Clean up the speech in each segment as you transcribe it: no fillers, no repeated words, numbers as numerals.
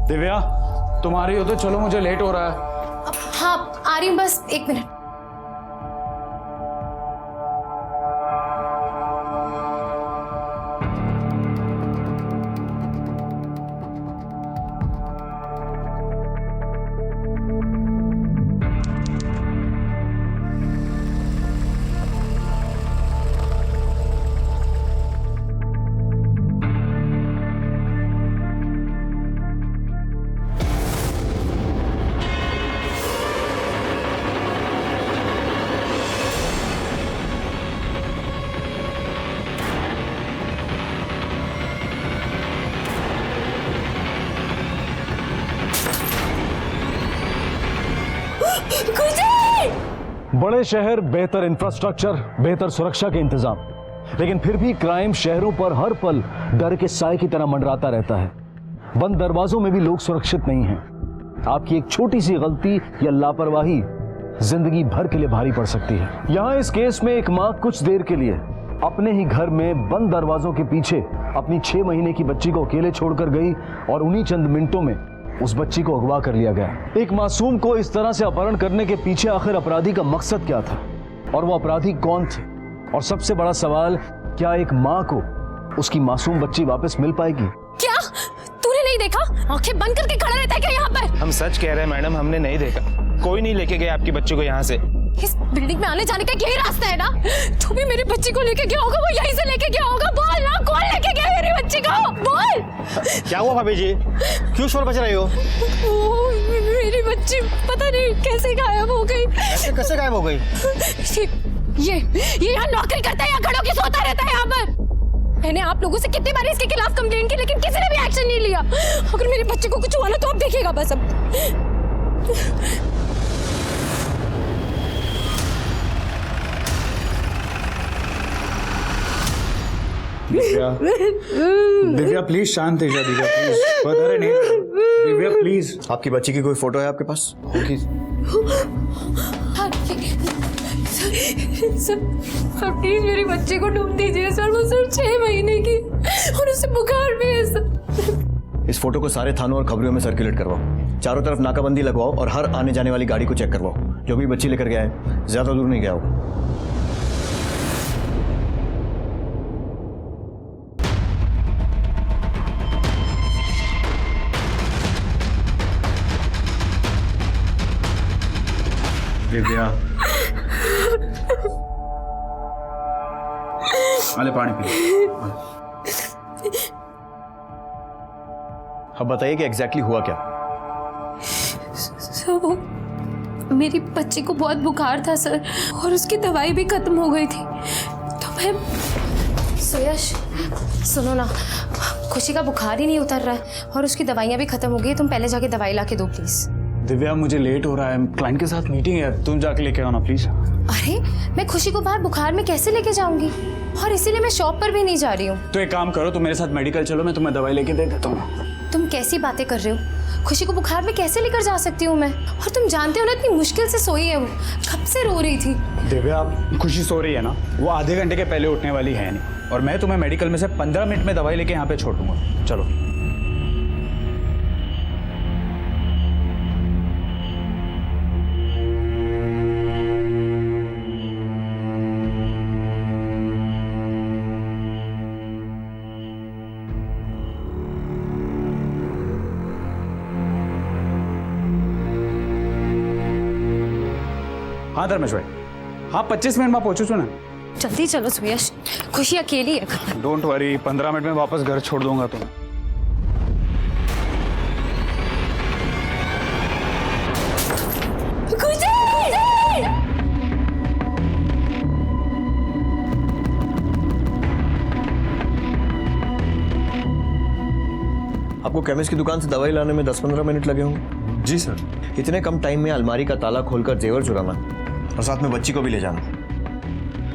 दिव्या तुम आ रही हो तो चलो, मुझे लेट हो रहा है। हाँ आ रही हूँ, बस 1 मिनट। बड़े शहर, बेहतर इंफ्रास्ट्रक्चर, बेहतर सुरक्षा के इंतजाम, लेकिन फिर भी क्राइम शहरों पर हर पल डर के साए की तरह मंडराता रहता है। बंद दरवाजों में भी लोग सुरक्षित नहीं हैं। आपकी एक छोटी सी गलती या लापरवाही जिंदगी भर के लिए भारी पड़ सकती है। यहाँ इस केस में एक माँ कुछ देर के लिए अपने ही घर में बंद दरवाजों के पीछे अपनी 6 महीने की बच्ची को अकेले छोड़कर गई और उन्हीं चंद मिनटों में उस बच्ची को अगवा कर लिया गया। एक मासूम को इस तरह से अपहरण करने के पीछे आखिर अपराधी का मकसद क्या था और वो अपराधी कौन थे? और सबसे बड़ा सवाल, क्या एक माँ को उसकी मासूम बच्ची वापस मिल पाएगी? क्या तूने नहीं देखा? आंखें बंद करके खड़ा रहता है क्या यहाँ पर? हम सच कह रहे हैं मैडम, हमने नहीं देखा। कोई नहीं लेके गया आपकी बच्ची को यहाँ से। इस बिल्डिंग में आने जाने का यही रास्ता है ना? तू भी मेरी बच्ची को लेके गया होगा, वो यहीं से लेके गया होगा। बोल ना, कौन लेके गया मेरी बच्ची को? बोल। क्या हुआ भाभी जी, क्यों शोर बज रही हो? मेरी बच्ची पता नहीं कैसे गायब हो गई। कैसे गायब हो गई? ये यहाँ नौकरी करता है या खड़ों की सोता रहता है यहाँ पर? मैंने आप लोगों से कितनी बार इसके खिलाफ कंप्लेंट की, लेकिन किसी ने भी एक्शन नहीं लिया। अगर मेरी बच्ची को कुछ हुआ ना तो आप देखिएगा बस अब। दिव्या दिव्या प्लीज शांत है जा। दिव्या प्लीज, बता नहीं। दिव्या प्लीज। आपकी बच्ची की कोई फोटो है आपके पास? सर प्लीज मेरी बच्ची को ढूंढ दीजिए सर। वो सर 6 महीने की और उसे बुखार भी है सर। इस फोटो को सारे थानों और खबरों में सर्कुलेट करवाओ। चारों तरफ नाकाबंदी लगवाओ और हर आने जाने वाली गाड़ी को चेक करवाओ। जो भी बच्ची लेकर गया है ज्यादा दूर नहीं गया होगा। दिव्या अरे पानी पी। अब बताइए कि एग्जैक्टली हुआ क्या? सर वो मेरी बच्ची को बहुत बुखार था सर, और उसकी दवाई भी खत्म हो गई थी तो मैं। सुयश सुनो ना, खुशी का बुखार ही नहीं उतर रहा है और उसकी दवाइयाँ भी खत्म हो गई। तुम पहले जाके दवाई ला के दो प्लीज। दिव्या मुझे लेट हो रहा है, क्लाइंट के साथ मीटिंग है, तुम जाके लेके आओ ना प्लीज। अरे मैं खुशी को बाहर बुखार में कैसे लेके जाऊंगी, और इसीलिए मैं शॉप पर भी नहीं जा रही हूँ। तो एक काम करो, तुम मेरे साथ मेडिकल चलो, मैं तुम्हें दवाई लेके दे देता हूँ। तुम कैसी बातें कर रहे हो? खुशी को बुखार में कैसे लेकर जा सकती हूँ मैं? और तुम जानते हो ना इतनी मुश्किल से सोई है वो, कब से रो रही थी। दिव्या खुशी सो रही है ना, वो आधे घंटे के पहले उठने वाली है नहीं, और मैं तुम्हें मेडिकल में से 15 मिनट में दवाई लेके यहाँ पे छोड़ दूंगा। चलो। हाँ धर्मेश भाई, हाँ 25 मिनट में पहुंचू छू ना। जल्दी चलो सुयश, खुशी अकेली है। डोंट वरी, 15 मिनट में वापस घर छोड़ दूंगा तुम्हें। आपको केमिस्ट की दुकान से दवाई लाने में 10-15 मिनट लगे होंगे? जी सर। इतने कम टाइम में अलमारी का ताला खोलकर जेवर चुराना और साथ में बच्ची को भी ले जाना,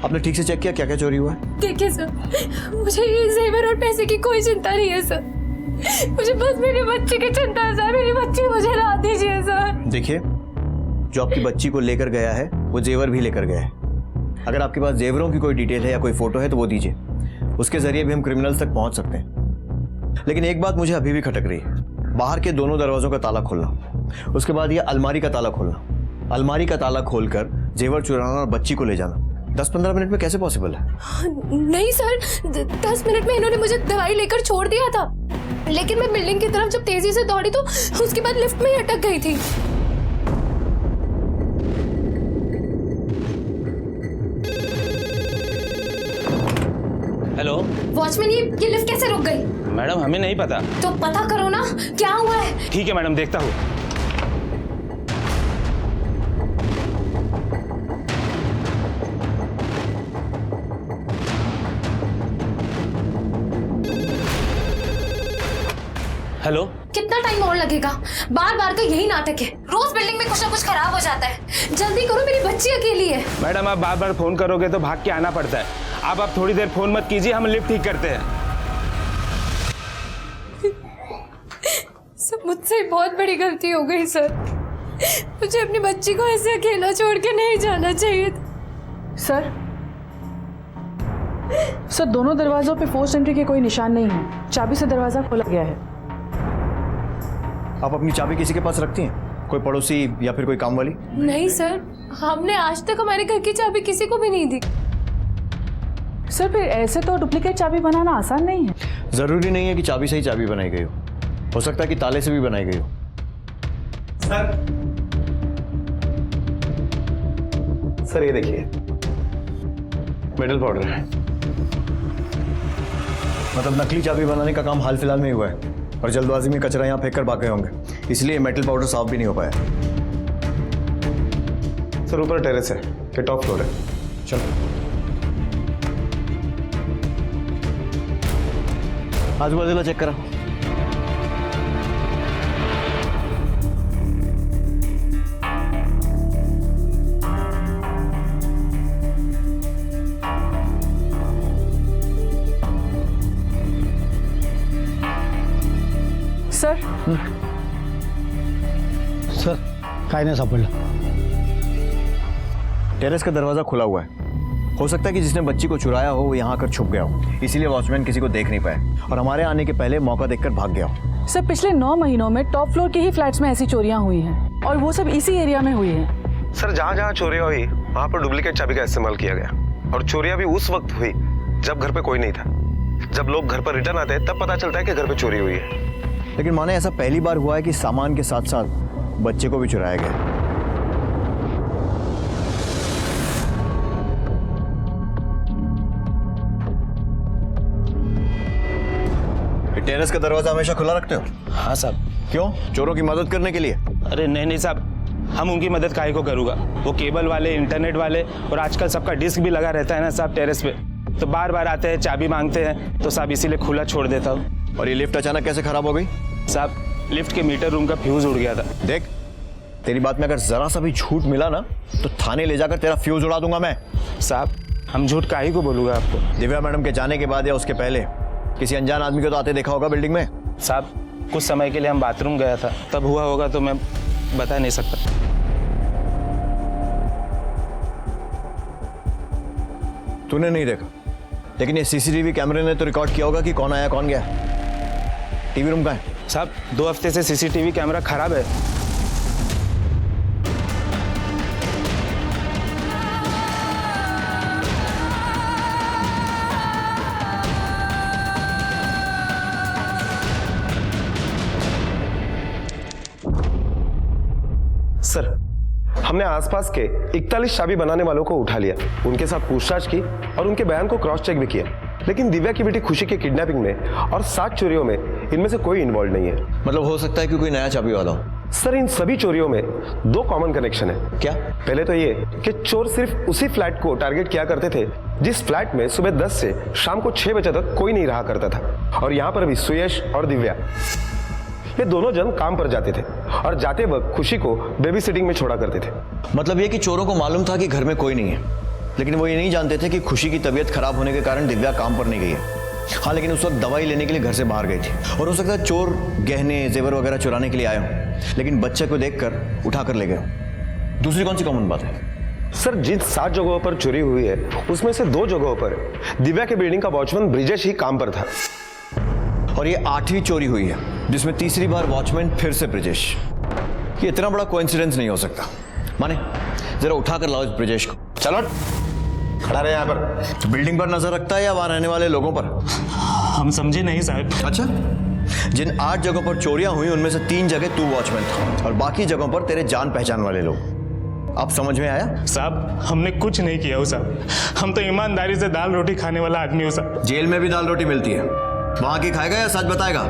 आपने ठीक से चेक किया क्या क्या चोरी हुआ है? देखिए सर, मुझे ये जेवर और पैसे की कोई चिंता नहीं है सर। मुझे बस मेरी बच्ची की चिंता है सर। मेरी बच्ची मुझे ला दीजिए सर। देखिए, जो आपकी बच्ची को लेकर गया है वो जेवर भी लेकर गया है। अगर आपके पास जेवरों की कोई डिटेल है या कोई फोटो है तो वो दीजिए, उसके जरिए भी हम क्रिमिनल्स तक पहुंच सकते हैं। लेकिन एक बात मुझे अभी भी खटक रही है, बाहर के दोनों दरवाजों का ताला खोलना, उसके बाद ये अलमारी का ताला खोलना, अलमारी का ताला खोलकर जेवर चुराना और बच्ची को ले जाना 10-15 मिनट में कैसे पॉसिबल है? नहीं सर, 10 मिनट में इन्होंने मुझे दवाई लेकर छोड़ दिया था, लेकिन मैं बिल्डिंग की तरफ जब तेजी से दौड़ी तो उसके बाद लिफ्ट में ही अटक गई थी। हेलो वॉचमैन, ये लिफ्ट कैसे रुक गई? मैडम, हमें नहीं पता। तो पता करो ना, क्या हुआ है? ठीक है मैडम, देखता हूँ। हेलो, कितना टाइम और लगेगा? बार बार का यही नाटक है, रोज बिल्डिंग में कुछ ना कुछ खराब हो जाता है। जल्दी करो, मेरी बच्ची अकेली है। मैडम आप बार बार फोन करोगे तो भाग के आना पड़ता है। आप थोड़ी देर फोन मत कीजिए, हम लिफ्ट ठीक करते हैं। सब मुझसे बहुत बड़ी गलती हो गई सर। मुझे अपनी बच्ची को ऐसे अकेला छोड़ के नहीं जाना चाहिए था। सर दोनों दरवाजों पे फोर्स एंट्री के कोई निशान नहीं है, चाबी से दरवाजा खोला गया है। आप अपनी चाबी किसी के पास रखती हैं? कोई पड़ोसी या फिर कोई काम वाली? नहीं सर, हमने आज तक हमारे घर की चाबी किसी को भी नहीं दी। सर फिर ऐसे तो डुप्लीकेट चाबी बनाना आसान नहीं है। जरूरी नहीं है कि चाबी से ही चाबी बनाई गई हो सकता है कि ताले से भी बनाई गई हो। सर ये देखिए, मेटल पाउडर है। मतलब नकली चाबी बनाने का काम हाल फिलहाल में ही हुआ है और जल्दबाजी में कचरा यहाँ फेंक कर भाग गए होंगे, इसलिए मेटल पाउडर साफ भी नहीं हो पाया। सर ऊपर टेरेस है, ये टॉप फ्लोर है। चलो आजू बाजूला चेक करा। सर काय नाही सापडलं। टेरेस का दरवाजा खुला हुआ है, हो सकता है कि जिसने बच्ची को चुराया हो वो यहाँ आकर छुप गया हो, इसीलिए वॉचमैन किसी को देख नहीं पाए और हमारे आने के पहले मौका देखकर भाग गया हो। सर पिछले 9 महीनों में टॉप फ्लोर के ही फ्लैट्स में ऐसी चोरियां हुई हैं और वो सब इसी एरिया में हुई हैं। सर जहाँ जहाँ चोरियां हुई वहाँ पर डुप्लीकेट चाबी का इस्तेमाल किया गया और चोरियां भी उस वक्त हुई जब घर पे कोई नहीं था। जब लोग घर पर रिटर्न आते हैं तब पता चलता है कि घर पे चोरी हुई है। लेकिन माने ऐसा पहली बार हुआ है कि सामान के साथ साथ बच्चे को भी चुराया गया। टेरेस का दरवाजा हमेशा खुला रखते हो? हाँ साहब। क्यों? चोरों की मदद करने के लिए? अरे नहीं साहब, हम उनकी मदद काहे को करूँगा। वो केबल वाले, इंटरनेट वाले और आजकल सबका डिस्क भी लगा रहता है ना साहब टेरेस पे, तो बार बार आते हैं, चाबी मांगते हैं, तो साहब इसीलिए खुला छोड़ देता हूँ। और ये लिफ्ट अचानक कैसे खराब हो गई? साहब लिफ्ट के मीटर रूम का फ्यूज उड़ गया था। देख, तेरी बात में अगर जरा सा भी झूठ मिला ना तो थाने ले जाकर तेरा फ्यूज उड़ा दूंगा मैं। साहब हम झूठ काहे को बोलूँगा आपको। दिव्या मैडम के जाने के बाद या उसके पहले किसी अनजान आदमी को तो आते देखा होगा बिल्डिंग में? साहब कुछ समय के लिए हम बाथरूम गया था, तब हुआ होगा, तो मैं बता नहीं सकता। तूने नहीं देखा, लेकिन ये सीसीटीवी कैमरे ने तो रिकॉर्ड किया होगा कि कौन आया कौन गया। टीवी रूम का है? साहब 2 हफ्ते से सीसीटीवी कैमरा खराब है। सर हमने आसपास के 41 चाबी बनाने वालों को उठा लिया, उनके साथ पूछताछ की और उनके बयान को क्रॉस चेक भी किया, लेकिन दिव्या की बेटी खुशी के किडनैपिंग में और 7 चोरियों में इनमें से कोई इन्वॉल्व नहीं है। मतलब हो सकता है कि कोई नया चाबी वाला हो। सर इन सभी चोरियों में 2 कॉमन कनेक्शन है। क्या? पहले तो ये कि चोर सिर्फ उसी फ्लैट को टारगेट किया करते थे जिस फ्लैट में सुबह 10 से शाम को 6 बजे तक कोई नहीं रहा करता था, और यहाँ पर भी सुयश और दिव्या ये दोनों जन काम पर जाते थे और जाते वक्त खुशी को बेबी सिटिंग में छोड़ा करते थे। मतलब ये कि चोरों को मालूम था कि घर में कोई नहीं है, लेकिन वो ये नहीं जानते थे कि खुशी की तबीयत खराब होने के कारण दिव्या काम पर नहीं गई है। हाँ, लेकिन उस वक्त दवाई लेने के लिए घर से बाहर गई थी और हो सकता है चोर गहने जेवर वगैरह चुराने के लिए आए हों, लेकिन बच्चे को देखकर उठा कर ले गए। दूसरी कौन सी कॉमन बात है? सर जिन 7 जगहों पर चोरी हुई है उसमें से 2 जगहों पर दिव्या के बिल्डिंग का वॉचमैन ब्रिजेश ही काम पर था। और ये 8वीं चोरी हुई है जिसमें तीसरी बार वॉचमैन फिर से ब्रिजेश। ये इतना बड़ा कोइंसिडेंस नहीं हो सकता। माने जरा उठा कर लाओ इस ब्रिजेश को। चलो खड़ा रहे यहाँ पर। बिल्डिंग पर नजर रखता है या वहां रहने वाले लोगों पर? हम समझे नहीं साहब। अच्छा, जिन 8 जगहों पर चोरियां हुई उनमें से 3 जगह तू वॉचमैन था और बाकी जगहों पर तेरे जान पहचान वाले लोग। अब समझ में आया? साहब हमने कुछ नहीं किया हो साहब, हम तो ईमानदारी से दाल रोटी खाने वाला आदमी हो साहब। जेल में भी दाल रोटी मिलती है, वहां की खाएगा या सच बताएगा?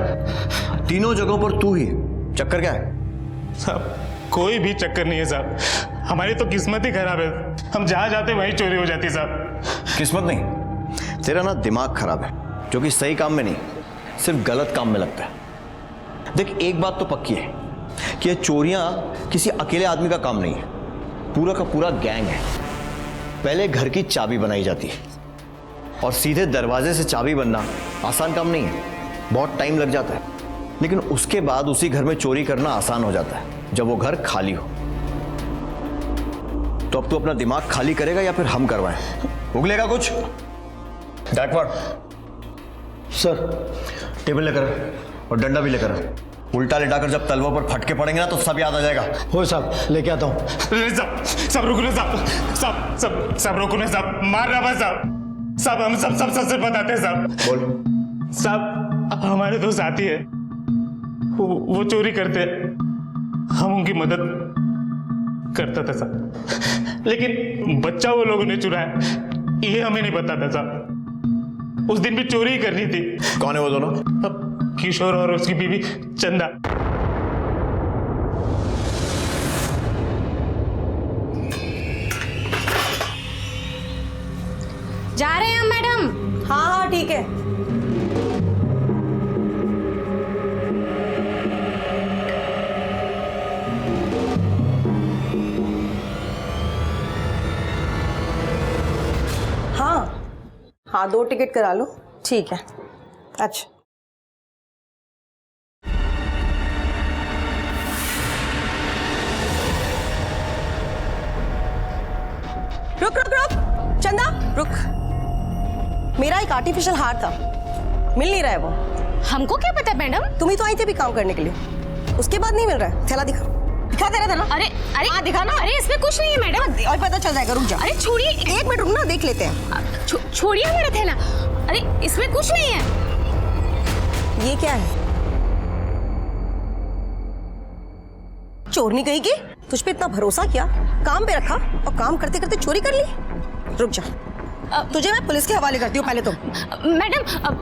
तीनों जगहों पर तू ही। चक्कर क्या है? साहब कोई भी चक्कर नहीं है साहब, हमारी तो किस्मत ही खराब है। हम जहां जाते वहीं चोरी हो जाती साहब। किस्मत नहीं, तेरा ना दिमाग खराब है, जो कि सही काम में नहीं सिर्फ गलत काम में लगता है। देख, एक बात तो पक्की है कि ये चोरियां किसी अकेले आदमी का काम नहीं है, पूरा का पूरा गैंग है। पहले घर की चाबी बनाई जाती है और सीधे दरवाजे से चाबी बनना आसान काम नहीं है, बहुत टाइम लग जाता है। लेकिन उसके बाद उसी घर में चोरी करना आसान हो जाता है जब वो घर खाली हो। तो अब तू अपना दिमाग खाली करेगा या फिर हम करवाएं? उगलेगा कुछ? बैकवर्ड। सर, टेबल लेकर और डंडा भी लेकर। उल्टा लेटाकर जब तलवों पर फटके पड़ेंगे ना तो सब याद आ जाएगा। हो साहब, लेके आता हूँ। सब रुको ना साहब, सब रुको ना साहब, मार रहा बस साहब। साहब हम सब सच बताते हैं साहब। बोल। साहब हमारे दो साथी है, वो चोरी करते हैं, हम उनकी मदद करता था साहब, लेकिन बच्चा वो लोगों ने चुराया, ये हमें नहीं पता था साहब। उस दिन भी चोरी ही करनी थी। कौन है वो दोनों? किशोर और उसकी बीवी चंदा। जा रहे हैं हम मैडम। हाँ हाँ ठीक है। हाँ 2 टिकट करा लो। ठीक है। अच्छा रुक रुक रुक चंदा रुक। मेरा एक आर्टिफिशियल हार था, मिल नहीं रहा है वो। हमको क्या पता मैडम? तुम ही तो आई थी भी काम करने के लिए, उसके बाद नहीं मिल रहा है। थैला दिखा, दिखा तेरा थैला। अरे अरे हाँ दिखा ना। अरे इसमें कुछ नहीं है मैडम। और पता चल जाएगा, रुक जा। अरे छोड़िए, 1 मिनट रुक ना, देख लेते हैं। छोड़िए मेरा थैला। अरे इसमें कुछ नहीं है। ये क्या है? चोरनी कही की? तुझ पे इतना भरोसा किया, काम पे रखा और काम करते करते चोरी कर ली। रुक जा, तुझे मैं पुलिस के हवाले करती हूँ पहले तो। मैडम अब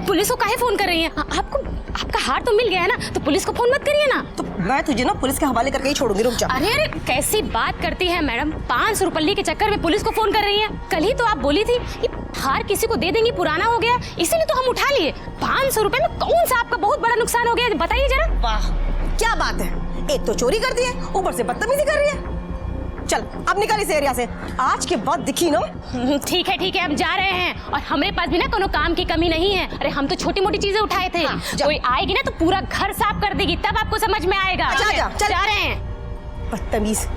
पुलिस को काहे फोन कर रही हैं? आपको आपका हार तो मिल गया है ना, तो पुलिस को फोन मत करिए ना। तो मैं तुझे ना पुलिस के हवाले करके ही छोड़ूंगी। रुक जा। अरे अरे कैसी बात करती है मैडम? 500 रुपये के चक्कर में पुलिस को फोन कर रही हैं? कल ही तो आप बोली थी कि हार किसी को दे देंगी, पुराना हो गया, इसीलिए तो हम उठा लिए। 500 रुपये में कौन सा आपका बहुत बड़ा नुकसान हो गया, बताइए जरा। वाह क्या बात है, एक तो चोरी करती है, ऊपर से बदतमीजी कर रही है। चल अब निकल इस एरिया से, आज के बाद दिखी ना। ठीक है हम जा रहे हैं, और हमारे पास भी ना कोनो काम की कमी नहीं है। अरे हम तो छोटी मोटी चीजें उठाए थे। हाँ, कोई आएगी ना तो पूरा घर साफ कर देगी, तब आपको समझ में आएगा। जा रहे हैं। बदतमीज।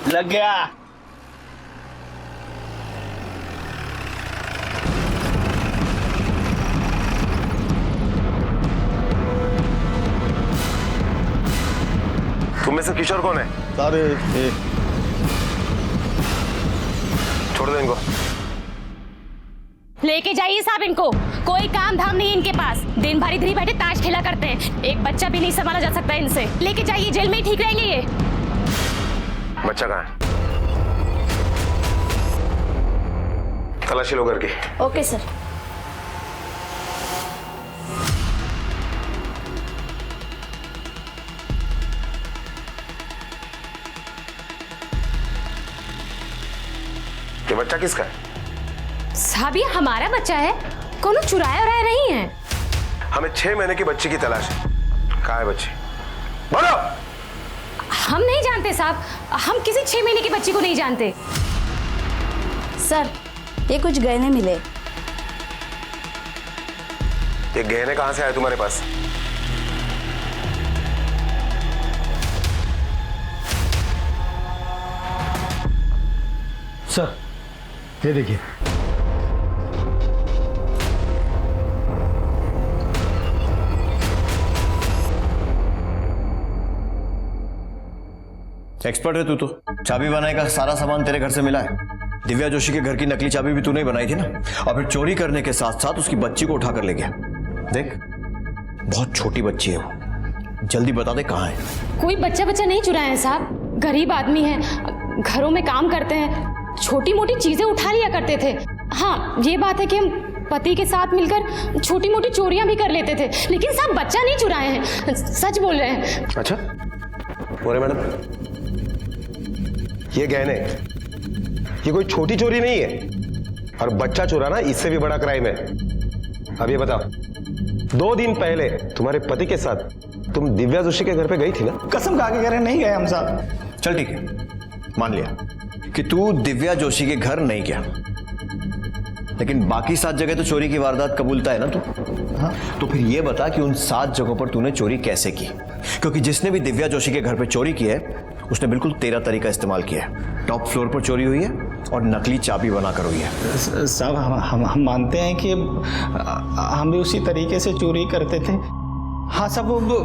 लग गया। तुम में से किशोर कौन है? अरे छोड़ दो इनको। लेके जाइए साहब इनको, कोई काम धाम नहीं इनके पास। दिन भर इधर ही बैठे ताश खेला करते हैं, एक बच्चा भी नहीं संभाला जा सकता इनसे। लेके जाइए, जेल में ही ठीक रहेंगे ये। बच्चा कहाँ है? तलाशी लो घर की। Okay sir. ये बच्चा किसका है? साहब ये हमारा बच्चा है, कोनो चुराया उराया नहीं है। हमें 6 महीने की बच्ची की तलाश है। कहाँ है बच्ची? बोलो। हम नहीं जानते साहब, हम किसी 6 महीने की बच्ची को नहीं जानते। सर ये कुछ गहने मिले। ये गहने कहाँ से आए तुम्हारे पास? सर ये देखिए, एक्सपर्ट है तू तो। चाबी बनाने का सारा सामान तेरे घर से मिला है। दिव्या जोशी के घर की नकली चाबी भी तूने ही बनाई थी ना, और फिर चोरी करने के साथ साथ उसकी बच्ची को उठाकर ले गया। देख, बहुत छोटी बच्ची है वो, जल्दी बता दे कहाँ है। कोई बच्चा नहीं चुराया है साहब, गरीब आदमी है, घरों में काम करते हैं, छोटी मोटी चीजें उठा लिया करते थे। हाँ, ये बात है कि हम पति के साथ मिलकर छोटी मोटी चोरियां भी कर लेते थे, लेकिन साहब बच्चा नहीं चुराए हैं, सच बोल रहे हैं। अच्छा बोरे मैडम, ये गहने, ये कोई छोटी चोरी नहीं है, और बच्चा चुराना इससे भी बड़ा क्राइम है। अब ये बताओ, 2 दिन पहले तुम्हारे पति के साथ तुम दिव्या जोशी के घर पे गई थी ना? कसम खा के कह रहे नहीं गए हम साहब। चल ठीक है, मान लिया कि तू दिव्या जोशी के घर नहीं गया, लेकिन बाकी 7 जगह तो चोरी की वारदात कबूलता है ना तू? हाँ, तो फिर ये बता कि उन 7 जगहों पर तूने चोरी कैसे की? क्योंकि जिसने भी दिव्या जोशी के घर पे चोरी की है उसने बिल्कुल तेरा तरीका इस्तेमाल किया है। टॉप फ्लोर पर चोरी हुई है और नकली चाबी बनाकर हुई है। साहब हम मानते हैं कि हम भी उसी तरीके से चोरी करते थे। हाँ साहब, वो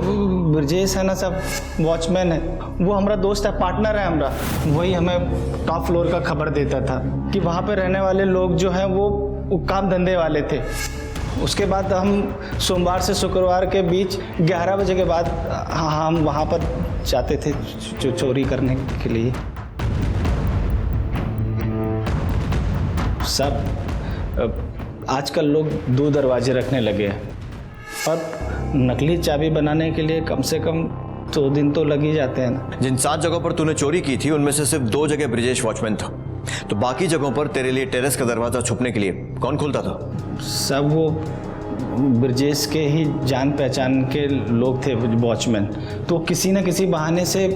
ब्रजेश है ना साहब, वॉचमैन है, वो हमारा दोस्त है, पार्टनर है हमारा, वही हमें टॉप फ्लोर का खबर देता था कि वहाँ पे रहने वाले लोग जो हैं वो काम धंधे वाले थे। उसके बाद हम सोमवार से शुक्रवार के बीच 11 बजे के बाद हम वहाँ पर जाते थे चोरी करने के लिए। सब आजकल लोग 2 दरवाजे रखने लगे हैं, और नकली चाबी बनाने के लिए कम से कम 2 दिन तो लग ही जाते हैं ना। जिन 7 जगहों पर तूने चोरी की थी उनमें से सिर्फ 2 जगह ब्रिजेश वॉचमैन था, तो बाकी जगहों पर तेरे लिए टेरेस का दरवाजा छुपने के लिए कौन खोलता था? सब वो ब्रजेश के ही जान पहचान के लोग थे, वॉचमैन। तो किसी न किसी बहाने से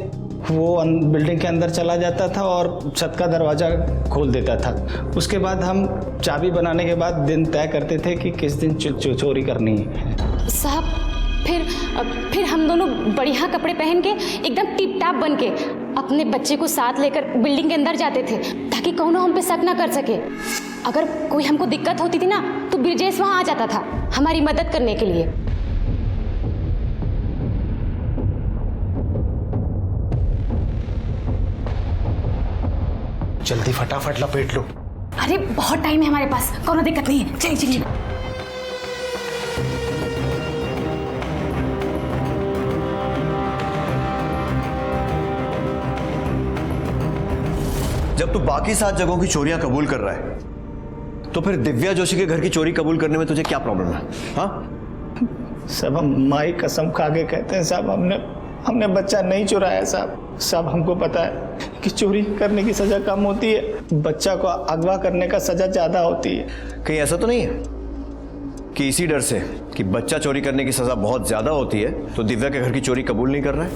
वो बिल्डिंग के अंदर चला जाता था और छत का दरवाज़ा खोल देता था। उसके बाद हम चाबी बनाने के बाद दिन तय करते थे कि किस दिन चोरी करनी है। साहब फिर हम दोनों बढ़िया कपड़े पहन के एकदम टिप टाप बन के अपने बच्चे को साथ लेकर बिल्डिंग के अंदर जाते थे, ताकि कौनो हम पे शक ना कर सके। अगर कोई हमको दिक्कत होती थी ना तो ब्रजेश वहाँ आ जाता था हमारी मदद करने के लिए। जल्दी फटाफट लपेट लो। अरे बहुत टाइम है हमारे पास, कोनो दिक्कत नहीं है, चलिए चलिए। जब तू बाकी 7 जगहों की चोरियां कबूल कर रहा है, तो फिर दिव्या जोशी के घर की चोरी कबूल करने में तुझे क्या प्रॉब्लम है? हाँ सब हम माई कसम खा के कहते हैं साहब, हमने बच्चा नहीं चुराया साहब। सब हमको पता है कि चोरी करने की सजा कम होती है, बच्चा को अगवा करने का सजा ज्यादा होती है। कहीं ऐसा तो नहीं है कि इसी डर से कि बच्चा चोरी करने की सजा बहुत ज्यादा होती है तो दिव्या के घर की चोरी कबूल नहीं कर रहा है?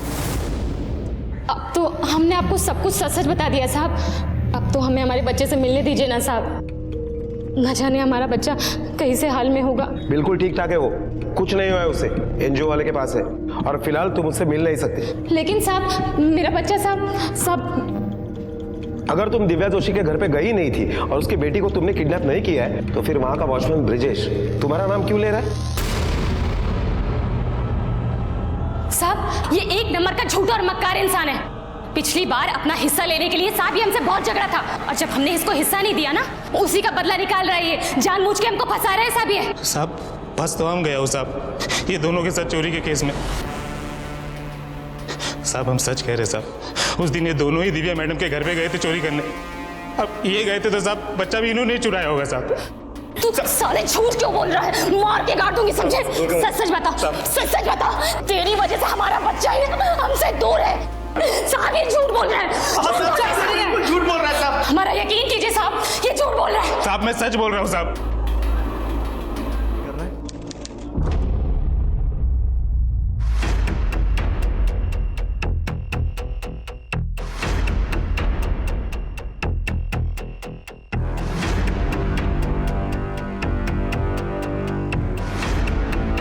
अब तो हमने आपको सब कुछ सच सच बता दिया साहब, अब तो हमें हमारे बच्चे से मिलने दीजिए ना साहब। न जाने हमारा बच्चा कैसे हाल में होगा। बिल्कुल ठीक ठाक है वो, कुछ नहीं हुआ है उसे, एनजीओ वाले के पास है, और फिलहाल तुम उससे मिल नहीं सकते। लेकिन साहब मेरा बच्चा साहब अगर तुम दिव्या जोशी के घर पे गई नहीं थी और उसकी बेटी को तुमने किडनैप नहीं किया है, तो फिर वहां का वॉचमैन ब्रिजेश तुम्हारा नाम क्यों ले रहा है? साहब ये 1 नंबर का झूठा और मक्कार इंसान है। पिछली बार अपना हिस्सा लेने के लिए साहब ये हमसे बहुत झगड़ा था, और जब हमने इसको हिस्सा नहीं दिया ना, उसी का बदला निकाल रहा है ये, जानबूझ के हमको फंसा रहा है साहब ये। साहब फंस तो हम गए हो साहब, ये दोनों के साथ चोरी के केस में। साहब हम सच कह रहे साहब, उस दिन ये दोनों ही दिव्या मैडम के घर पे गए थे चोरी करने। अब ये गए थे तो साहब बच्चा भी इन्होंने चुराया होगा साहब। तू साले झूठ क्यों बोल रहा है, मार के काट दूंगी समझे। सच सच बता, सच सच बता, तेरी वजह से हमारा बच्चा ही हमसे दूर है। साहब ये झूठ बोल रहा है, झूठ बोल रहा है साहब। हमारा यकीन कीजिए साहब, ये झूठ बोल रहा है। साहब मैं सच बोल रहा हूँ साहब।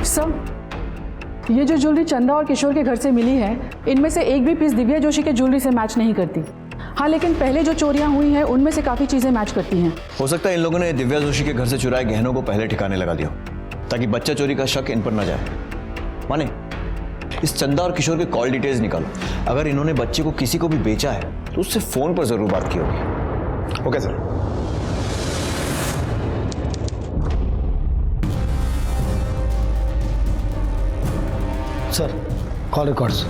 सर, ये जो ज्वेलरी चंदा और किशोर के घर से मिली है, इनमें से एक भी पीस दिव्या जोशी के ज्वेलरी से मैच नहीं करती। हाँ, लेकिन पहले जो चोरियां हुई हैं उनमें से काफ़ी चीज़ें मैच करती हैं। हो सकता है इन लोगों ने दिव्या जोशी के घर से चुराए गहनों को पहले ठिकाने लगा दिया ताकि बच्चा चोरी का शक इन पर न जाए। माने इस चंदा और किशोर के कॉल डिटेल्स निकालो। अगर इन्होंने बच्चे को किसी को भी बेचा है तो उससे फोन पर जरूर बात की होगी। Okay sir. Sir, call records.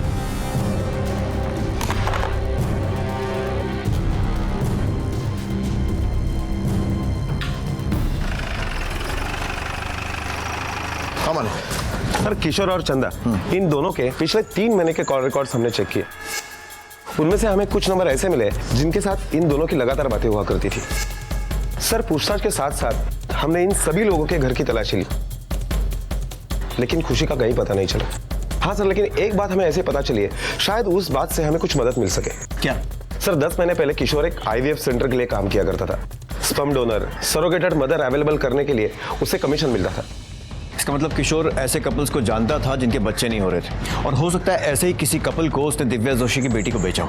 Sir, Kishore और चंदा इन दोनों के पिछले 3 महीने के कॉल रिकॉर्ड्स हमने चेक किए। उनमें से हमें कुछ नंबर ऐसे मिले जिनके साथ इन दोनों की लगातार बातें हुआ करती थी। सर, पूछताछ के साथ साथ हमने इन सभी लोगों के घर की तलाशी ली, लेकिन खुशी का कहीं पता नहीं चला। हाँ सर, लेकिन एक बात हमें ऐसे पता चली है, शायद उस बात से हमें कुछ मदद मिल सके। क्या? सर, 10 महीने पहले किशोर एक IVF सेंटर के लिए काम किया करता था। स्पर्म डोनर, सरोगेटेड मदर अवेलेबल करने के लिए उसे कमीशन मिलता था। इसका मतलब किशोर ऐसे कपल्स को जानता था जिनके बच्चे नहीं हो रहे थे, और हो सकता है ऐसे ही किसी कपल को उसने दिव्या जोशी की बेटी को बेचा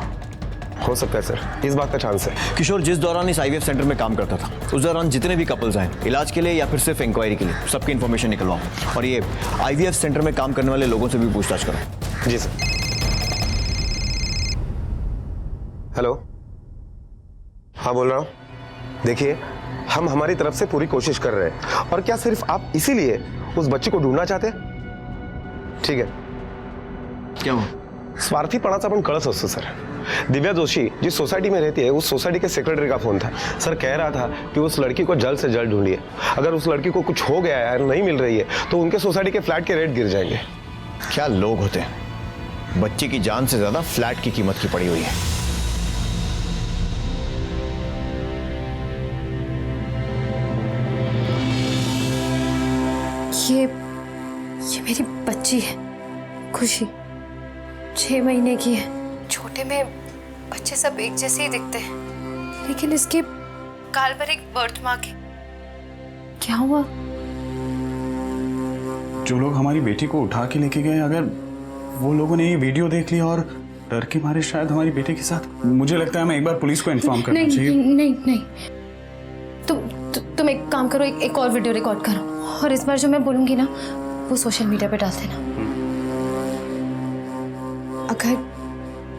हो सकता है सर, इस बात का चांस है। किशोर जिस दौरान इस IVF सेंटर में काम करता था उस दौरान जितने भी कपल्स आए इलाज के लिए या फिर सिर्फ इंक्वायरी के लिए, सबकी इंफॉर्मेशन निकलवाओ और ये IVF सेंटर में काम करने वाले लोगों से भी पूछताछ करो। जी सर। हेलो, हाँ बोल रहा हूँ। देखिए, हम हमारी तरफ से पूरी कोशिश कर रहे हैं, और क्या सिर्फ आप इसीलिए उस बच्ची को ढूंढना चाहते हैं? ठीक है। क्या हुआ? स्वार्थीपणाचा पण कळस असतो सर। दिव्या जोशी जिस सोसाइटी में रहती है उस सोसाइटी के सेक्रेटरी का फोन था। सर कह रहा था कि उस लड़की को जल्द से जल्द ढूंढिए। अगर उस लड़की को कुछ हो गया है, नहीं मिल रही है, तो उनके सोसाइटी के फ्लैट के रेट गिर जाएंगे। क्या लोग होते हैं, बच्चे की जान से ज्यादा फ्लैट की कीमत की पड़ी हुई है। ये मेरी बच्ची है खुशी, 6 महीने की है। छोटे में बच्चे सब एक जैसे ही दिखते हैं, लेकिन इसके गाल पर एक बर्थ मार्क है। क्या हुआ? जो लोग हमारी बेटी को उठा के लेके गए, अगर वो लोगों ने ये वीडियो देख लिया और डर के मारे शायद हमारी बेटी के साथ, मुझे लगता है हमें एक बार पुलिस को इन्फॉर्म करना चाहिए। नहीं, तुम एक काम करो, एक और वीडियो रिकॉर्ड करो, और इस बार जो मैं बोलूंगी ना वो सोशल मीडिया पे डाल देना। अगर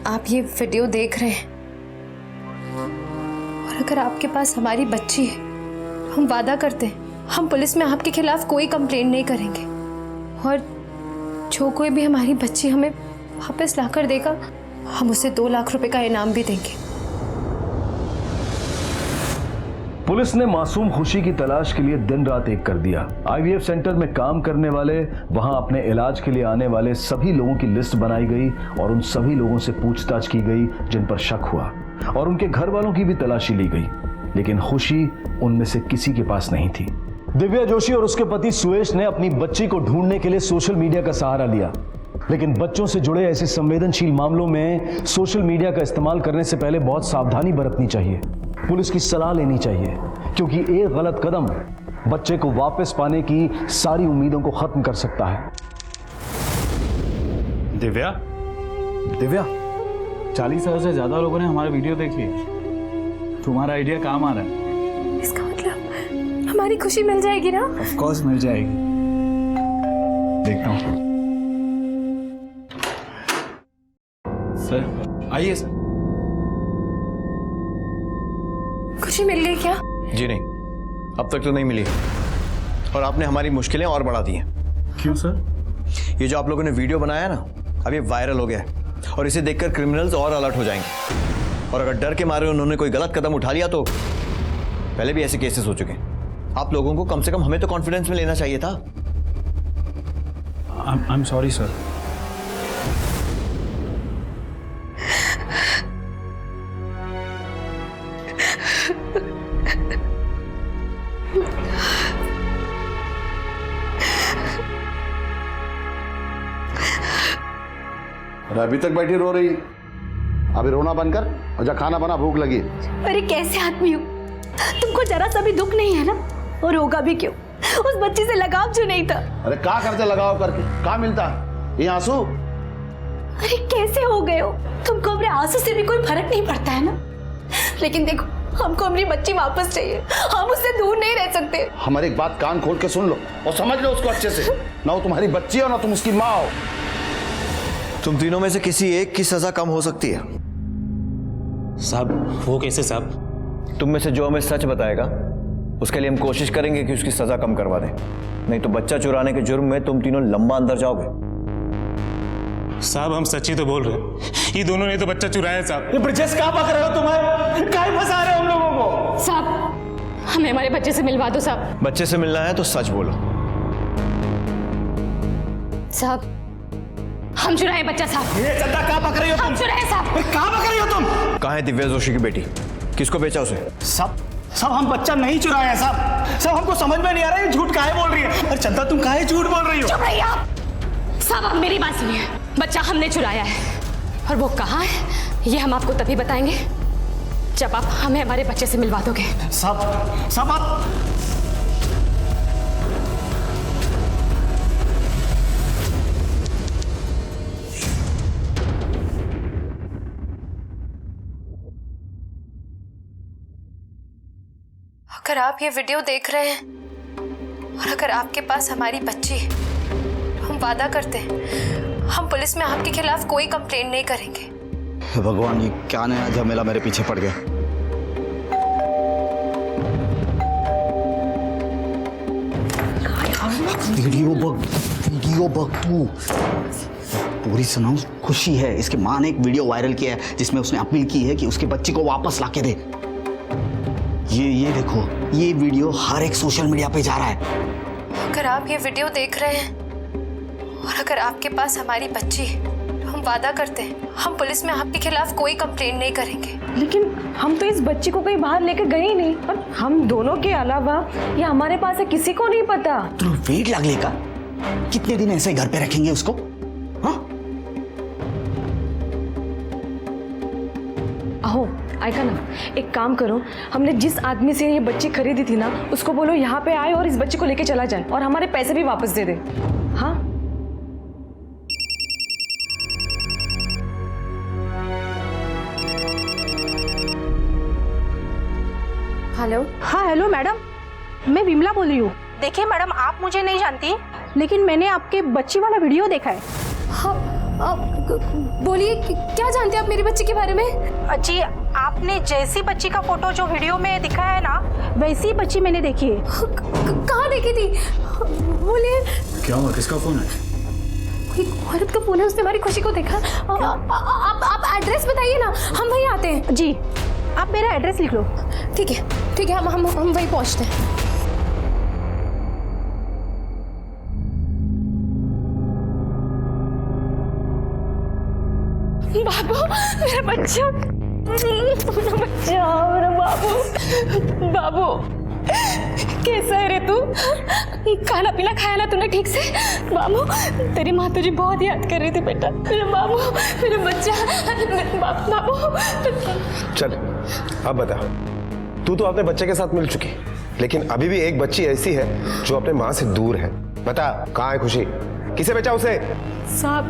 आप ये वीडियो देख रहे हैं और अगर आपके पास हमारी बच्ची है, हम वादा करते हैं हम पुलिस में आपके खिलाफ कोई कंप्लेंट नहीं करेंगे, और जो कोई भी हमारी बच्ची हमें वापस लाकर देगा, हम उसे 2 लाख रुपए का इनाम भी देंगे। पुलिस ने मासूम खुशी की तलाश के लिए दिन रात एक कर दिया। IVF सेंटर में काम करने वाले, वहां अपने इलाज के लिए आने वाले सभी लोगों की लिस्ट बनाई गई और उन सभी लोगों से पूछताछ की गई जिन पर शक हुआ, और उनके घर वालों की भी तलाशी ली गई, लेकिन खुशी उनमें से किसी के पास नहीं थी। दिव्या जोशी और उसके पति सुयश ने अपनी बच्ची को ढूंढने के लिए सोशल मीडिया का सहारा लिया, लेकिन बच्चों से जुड़े ऐसे संवेदनशील मामलों में सोशल मीडिया का इस्तेमाल करने से पहले बहुत सावधानी बरतनी चाहिए। पुलिस की सलाह लेनी चाहिए, क्योंकि एक गलत कदम बच्चे को वापस पाने की सारी उम्मीदों को खत्म कर सकता है। दिव्या, 40,000 से ज्यादा लोगों ने हमारा वीडियो देख लिया। तुम्हारा आइडिया काम आ रहा है। इसका मतलब हमारी खुशी मिल जाएगी ना? ऑफ कोर्स मिल जाएगी। देखता हूँ। सर आइए सर। खुशी मिल गई क्या? जी नहीं, अब तक तो नहीं मिली, और आपने हमारी मुश्किलें और बढ़ा दी हैं। क्यों सर? ये जो आप लोगों ने वीडियो बनाया ना, अब ये वायरल हो गया है, और इसे देखकर क्रिमिनल्स और अलर्ट हो जाएंगे, और अगर डर के मारे उन्होंने कोई गलत कदम उठा लिया तो पहले भी ऐसे केसेस हो चुके हैं। आप लोगों को कम से कम हमें तो कॉन्फिडेंस में लेना चाहिए था। I am sorry sir. अरे अभी तक बैठी रो रही, अभी रोना बंद कर और जा खाना बना, भूख लगी। अरे कैसे आदमी हो, तुमको जरा सा भी दुख नहीं है ना? और होगा भी क्यों, उस बच्ची से लगाव जो नहीं था। अरे क्या करते लगाव करके, क्या मिलता ये आंसू? अरे कैसे हो गए हो, तुमको अपने आंसू से भी कोई फर्क नहीं पड़ता है ना? लेकिन देखो, हमको अपनी बच्ची वापस चाहिए। हम उससे दूर नहीं रह सकते। हमारी एक बात कान खोल के सुन लो और समझ लो उसको अच्छे से। ना वो तुम्हारी बच्ची हो ना तुम उसकी माँ हो। तुम तीनों में से किसी एक की सजा कम हो सकती है। साहब वो कैसे साहब? तुम में से जो हमें सच बताएगा उसके लिए हम कोशिश करेंगे कि उसकी सजा कम करवा दें, नहीं तो बच्चा चुराने के जुर्म में तुम तीनों लंबा अंदर जाओगे। साहब हम सच्ची तो बोल रहे हैं, ये दोनों ने तो बच्चा चुराया साहब। ये ब्रिजेश कहाँ पकड़ रहे हो तुम्हें? काहे फंसा रहे हो हम लोगों को? साहब, हमें हमारे बच्चे से मिलवा दो साहब। बच्चे से मिलना है तो सच बोलो। साहब, हम चुराए बच्चा साहब। ये चंदा कहाँ पकड़ रही हो तुम? हम चुराए साहब। कहाँ पकड़ रही हो तुम? कहाँ है दिव्या जोशी की बेटी? किसको बेचा उसे? सब हम बच्चा नहीं चुराए हैं साहब। सब हमको समझ में नहीं आ रहा है ये झूठ काहे बोल रही है। अरे चंदा तुम काहे झूठ बोल रही हो? चुप रहिए आप। साहब, आप मेरी बात सुनिए। बच्चा हमने चुराया है और वो कहाँ है ये हम आपको तभी बताएंगे जब आप हमें हमारे बच्चे से मिलवा दोगे। सब आप अगर आप ये वीडियो देख रहे हैं और अगर आपके पास हमारी बच्ची है, तो हम वादा करते हैं हम पुलिस में आपके खिलाफ कोई कंप्लेंट नहीं करेंगे। भगवान, ये क्या नया झमेला मेरे पीछे पड़ गया। वीडियो बग तू पूरी सुनाओ। खुशी है, इसके माँ ने एक वीडियो वायरल किया है जिसमें उसने अपील की है कि उसकी बच्ची को वापस लाके दे। ये देखो, ये वीडियो हर एक सोशल मीडिया पे जा रहा है। अगर आप ये वीडियो देख रहे हैं और अगर आपके पास हमारी बच्ची है, तो हम वादा करते हैं हम पुलिस में आपके खिलाफ कोई कंप्लेंट नहीं करेंगे। लेकिन हम तो इस बच्ची को कहीं बाहर लेकर गए ही नहीं, और हम दोनों के अलावा ये हमारे पास है किसी को नहीं पता। तो वेट लगने का कितने दिन ऐसे घर पे रखेंगे उसको? हाँ, अहो ऐका ना, एक काम करो, हमने जिस आदमी से ये बच्ची खरीदी थी ना, उसको बोलो यहाँ पे आए और इस बच्ची को लेके चला जाए और हमारे पैसे भी वापस दे दे। हाँ हेलो। हाँ हेलो मैडम, मैं विमला बोल रही हूँ। देखिए मैडम, आप मुझे नहीं जानती, लेकिन मैंने आपके बच्ची वाला वीडियो देखा है। हाँ, बोलिए, क्या जानते हैं आप मेरी बच्ची के बारे में? जी, आपने जैसी बच्ची का फोटो जो वीडियो में दिखाया है ना, वैसी बच्ची मैंने देखी है। कहाँ देखी थी? बोलिए। क्या हुआ? किसका फोन है? कोई औरत का फोन है, उसने हमारी खुशी को देखा। आप एड्रेस बताइए ना, हम वहीं आते हैं। जी, आप मेरा एड्रेस लिख लो। ठीक है, हम वहीं पहुंचते हैं। बाबू, मेरा बच्चा, मेरा बाबू, कैसा है रे तू? खाना पीना खाया ना तूने ठीक से? बाबू, तेरी माँ तुझे बहुत याद कर रही थी बेटा। मेरा बाबू, मेरा बच्चा, बाबू। चल अब बता, तू तो अपने बच्चे के साथ मिल चुकी, लेकिन अभी भी एक बच्ची ऐसी है जो अपने माँ से दूर है। बता, कहाँ है खुशी? किसे बेचा उसे? साहब,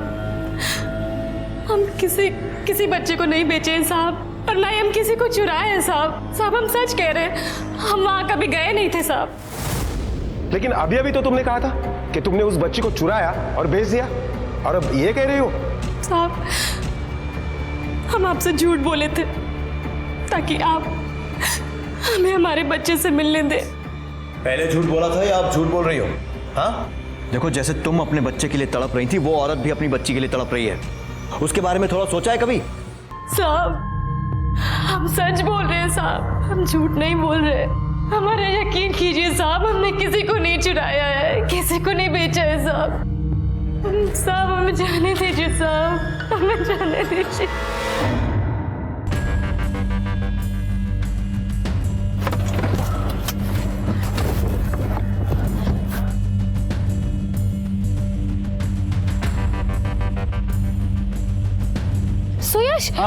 हम किसी बच्चे को नहीं बेचे हैं साहब, और ना ही हम किसी को चुराए हैं साहब। साहब, हम सच कह रहे हैं, हम वहाँ कभी गए नहीं थे साहब। लेकिन अभी तो तुमने कहा था कि तुमने उस बच्ची को चुराया और बेच दिया, और अब ये कह रही हो? साहब, हम आपसे झूठ बोले थे ताकि आप हमें हमारे बच्चे से मिलने दें। पहले झूठ बोला था या आप झूठ बोल रही हो? हाँ, देखो, जैसे तुम अपने बच्चे के लिए तड़प रही थी, वो औरत भी अपनी बच्ची के लिए तड़प रही है। उसके बारे में थोड़ा सोचा है कभी? साहब, हम सच बोल रहे हैं साहब, हम झूठ नहीं बोल रहे। हमारा यकीन कीजिए साहब, हमने किसी को नहीं चुराया है, किसी को नहीं बेचा है साहब। साहब, हमें जाने दीजिए साहब, हमें जाने दीजिए।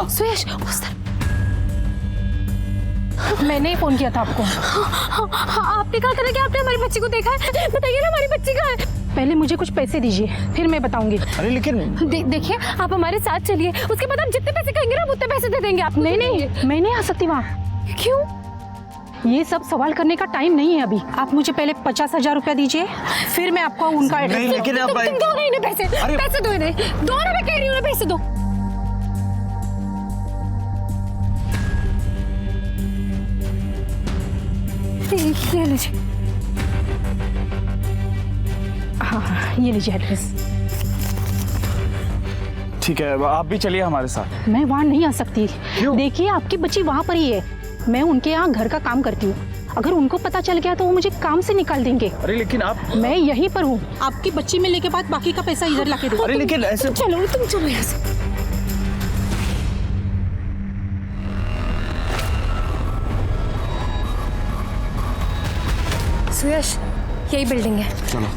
सुयश, उस तरफ। मैंने ही फोन किया था आपको। आपने कहा था ना कि आपने हमारी बच्ची को देखा है। बताइए ना, हमारी बच्ची कहाँ है? पहले मुझे कुछ पैसे दीजिए, फिर मैं बताऊंगी। अरे लेकिन देखिए, आप हमारे साथ चलिए, उसके बाद आप जितने पैसे कहेंगे ना उतने पैसे दे देंगे आप। नहीं, मैं नहीं आ सकती वहाँ। क्यों? ये सब सवाल करने का टाइम नहीं है अभी। आप मुझे पहले 50,000 रुपया दीजिए, फिर मैं आपको उनका नहीं, लेकिन अब तुम दो नहीं पैसे, पैसे दो इन्हें, दो ना, मैं कह रही हूँ पैसे दो। ये लीजिए। हाँ, ये लीजिए एड्रेस। ठीक है, आप भी चलिए हमारे साथ। मैं वहाँ नहीं आ सकती। देखिए, आपकी बच्ची वहाँ पर ही है। मैं उनके यहाँ घर का काम करती हूँ। अगर उनको पता चल गया तो वो मुझे काम से निकाल देंगे। अरे लेकिन आप, मैं यहीं पर हूँ। आपकी बच्ची मिलने के बाद बाकी का पैसा इधर लाके दो। अरे लेकिन ऐसे चलो, तुम चलो यहाँ से। सुयश, यही बिल्डिंग है। चलो।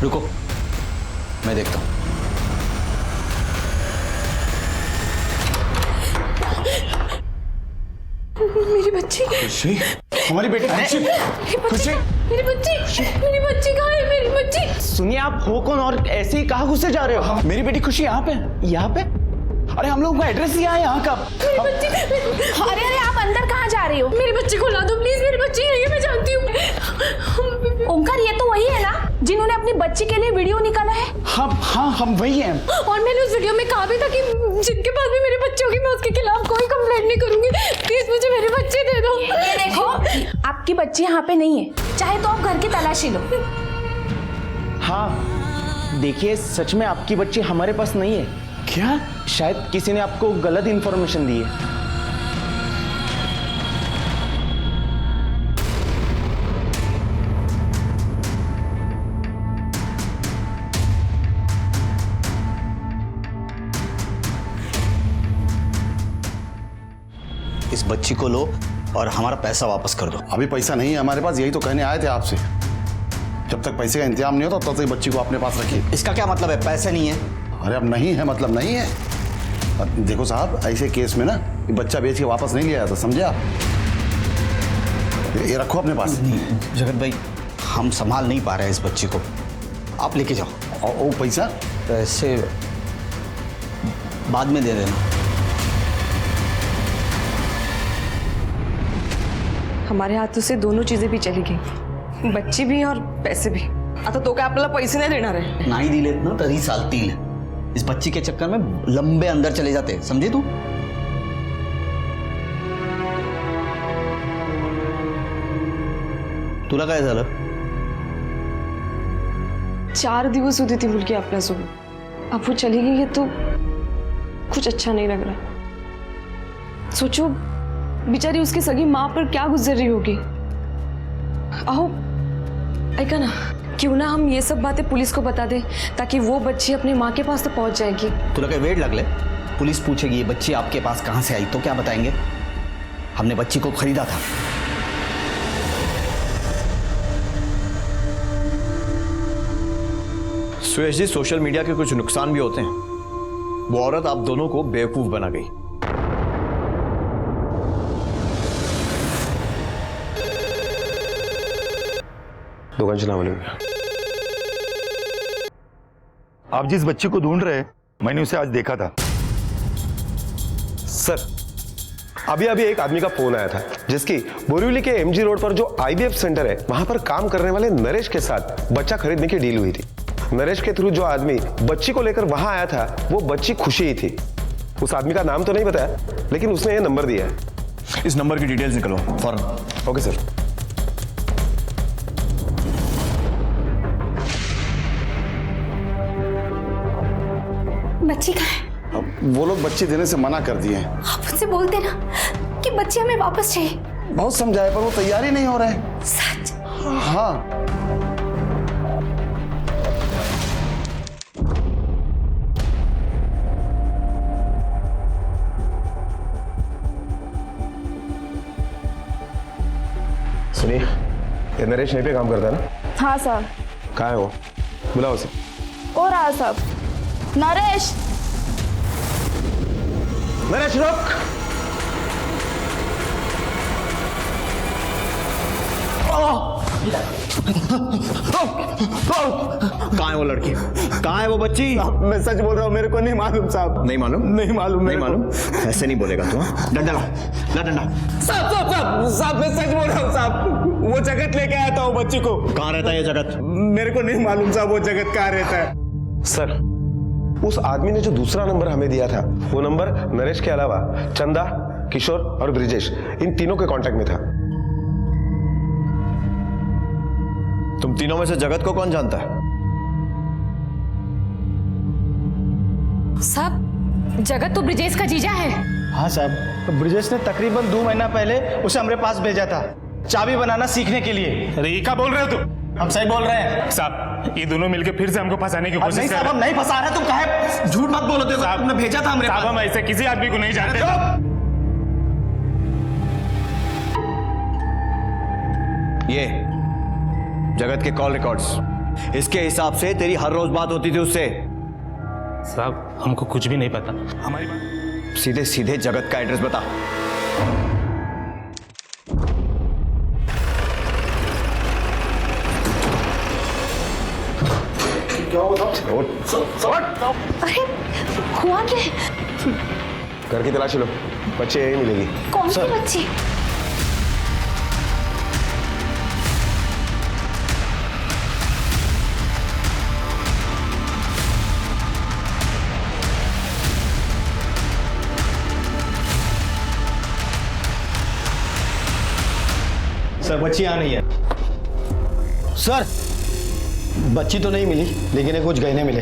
रुको, मैं देखता हूँ। मेरी बच्ची, खुशी, हमारी बेटी खुशी, खुशी, मेरी बच्ची कहाँ है? मेरी बच्ची। सुनिए, आप हो कौन और ऐसे ही कहाँ घुसे जा रहे हो? मेरी बेटी खुशी यहाँ पे। यहाँ पे? अरे हम लोग का एड्रेस दिया है यहाँ का। मेरी बच्ची। अरे आप अंदर कहाँ जा रही हो? मेरी बच्ची को ला दो प्लीज, मेरी बच्ची है, ये मैं जानती हूँ। ओंकार, ये तो वही है ना जिन्होंने अपनी बच्ची के लिए वीडियो निकाला है? हम वही हैं। और मैंने उस वीडियो में कहा भी था कि जिनके पास भी मेरे बच्चे होगी मैं उसके खिलाफ कोई कंप्लेंट नहीं करूंगी। प्लीज मुझे मेरे बच्चे दे दो। ये देखो, आपकी बच्ची यहाँ पे नहीं है, चाहे तो आप घर की तलाशी लो। हाँ, देखिए, सच में आपकी बच्ची हमारे पास नहीं है। क्या? शायद किसी ने आपको गलत इंफॉर्मेशन दी है। इस बच्ची को लो और हमारा पैसा वापस कर दो। अभी पैसा नहीं है हमारे पास, यही तो कहने आए थे आपसे। जब तक पैसे का इंतजाम नहीं होता तब तक बच्ची को अपने पास रखिए। इसका क्या मतलब है? पैसे नहीं है? अरे अब नहीं है मतलब नहीं है। अब देखो साहब, ऐसे केस में ना बच्चा बेच के वापस नहीं लिया जाता, समझे आप? ये रखो अपने पास। जगत भाई, हम संभाल नहीं पा रहे हैं इस बच्ची को, आप लेके जाओ। और वो पैसा? पैसे बाद में दे देना। हमारे हाथों से दोनों चीजें भी चली गई, बच्ची भी और पैसे भी। आता तो काय आपल्याला पैसे नाही देणार आहे? नाही दिलेत ना तरी चालतील। इस बच्ची के चक्कर में लंबे अंदर चले जाते, समझे तू? तुला काय झालं? 4 दिवस होती थी मुलगी आपल्यासोबत, अब वो चली गई है तो कुछ अच्छा नहीं लग रहा। सोचो, बेचारी उसकी सगी माँ पर क्या गुजर रही होगी। आओ, ऐका ना, क्यों ना हम ये सब बातें पुलिस को बता दें, ताकि वो बच्ची अपनी माँ के पास तो पहुंच जाएगी। तुला काय वेड लागले? पुलिस पूछेगी ये बच्ची आपके पास कहां से आई तो क्या बताएंगे? हमने बच्ची को खरीदा था। सुयश जी, सोशल मीडिया के कुछ नुकसान भी होते हैं। वो औरत आप दोनों को बेवकूफ बना गई। दोघांची नावं लिहूया। आप जिस बच्ची को ढूंढ रहे हैं, मैंने उसे आज देखा था। सर, अभी अभी एक आदमी का फोन आया था जिसकी बोरीवली के एमजी रोड पर जो आईबीएफ सेंटर है वहां पर काम करने वाले नरेश के साथ बच्चा खरीदने की डील हुई थी। नरेश के थ्रू जो आदमी बच्ची को लेकर वहां आया था वो बच्ची खुशी ही थी। उस आदमी का नाम तो नहीं बताया, लेकिन उसने ये नंबर दिया है। इस नंबर की डिटेल्स निकलो फौरन। Okay sir. बच्ची कहाँ है? अब वो लोग बच्ची देने से मना कर दिए हैं। आप उनसे बोल देना कि बच्ची हमें वापस चाहिए। बहुत समझाए पर वो तैयार ही नहीं हो रहे। सच? हाँ। सुनिए, ये नरेश यहीं पे काम करता है ना? हाँ सर। कहाँ है वो? बुलाओ उसे। हो रहा सब। नरेश, नरेश रुक। कहाँ है वो लड़की? कहाँ है वो बच्ची? मैं सच बोल रहा हूँ, मेरे को नहीं मालूम साहब। नहीं मालूम? नहीं मालूम, नहीं मालूम? ऐसे नहीं बोलेगा तू। हाँ? डंडा ला, ला डंडा। साहब मैं सच बोल रहा हूँ साहब। वो जगत लेके आया था वो बच्ची को। कहाँ रहता है ये जगत? मेरे को नहीं मालूम साहब वो जगत कहाँ रहता है। सर, उस आदमी ने जो दूसरा नंबर हमें दिया था, वो नंबर नरेश के अलावा चंदा, किशोर और ब्रिजेश, इन तीनों के कांटेक्ट में था। तुम तीनों में से जगत को कौन जानता है? साहब, जगत तो ब्रिजेश का जीजा है। हाँ साहब, तो ब्रिजेश ने तकरीबन 2 महीना पहले उसे हमारे पास भेजा था चाबी बनाना सीखने के लिए। अरे ये क्या बोल रहे हो तुम? हम सही बोल रहे हैं साहब, ये दोनों मिलकर फिर से हमको फंसाने की नहीं कोशिश कर साहब, हम नहीं फंसा रहे। तुम काहे झूठ मत बोलो? देखो तुमने भेजा था हमारे साहब, पास। हम ऐसे किसी आदमी को नहीं जानते। ये जगत के कॉल रिकॉर्ड्स, इसके हिसाब से तेरी हर रोज बात होती थी उससे। साहब, हमको कुछ भी नहीं पता। हमारी बात सीधे सीधे जगत का एड्रेस बता। अरे हुआ क्या? घर की तलाशी लो, बच्चे यही मिलेगी। कौन सी बच्ची? सर, बच्ची यहाँ नहीं है। सर, बच्ची तो नहीं मिली, लेकिन ये कुछ गहने मिले।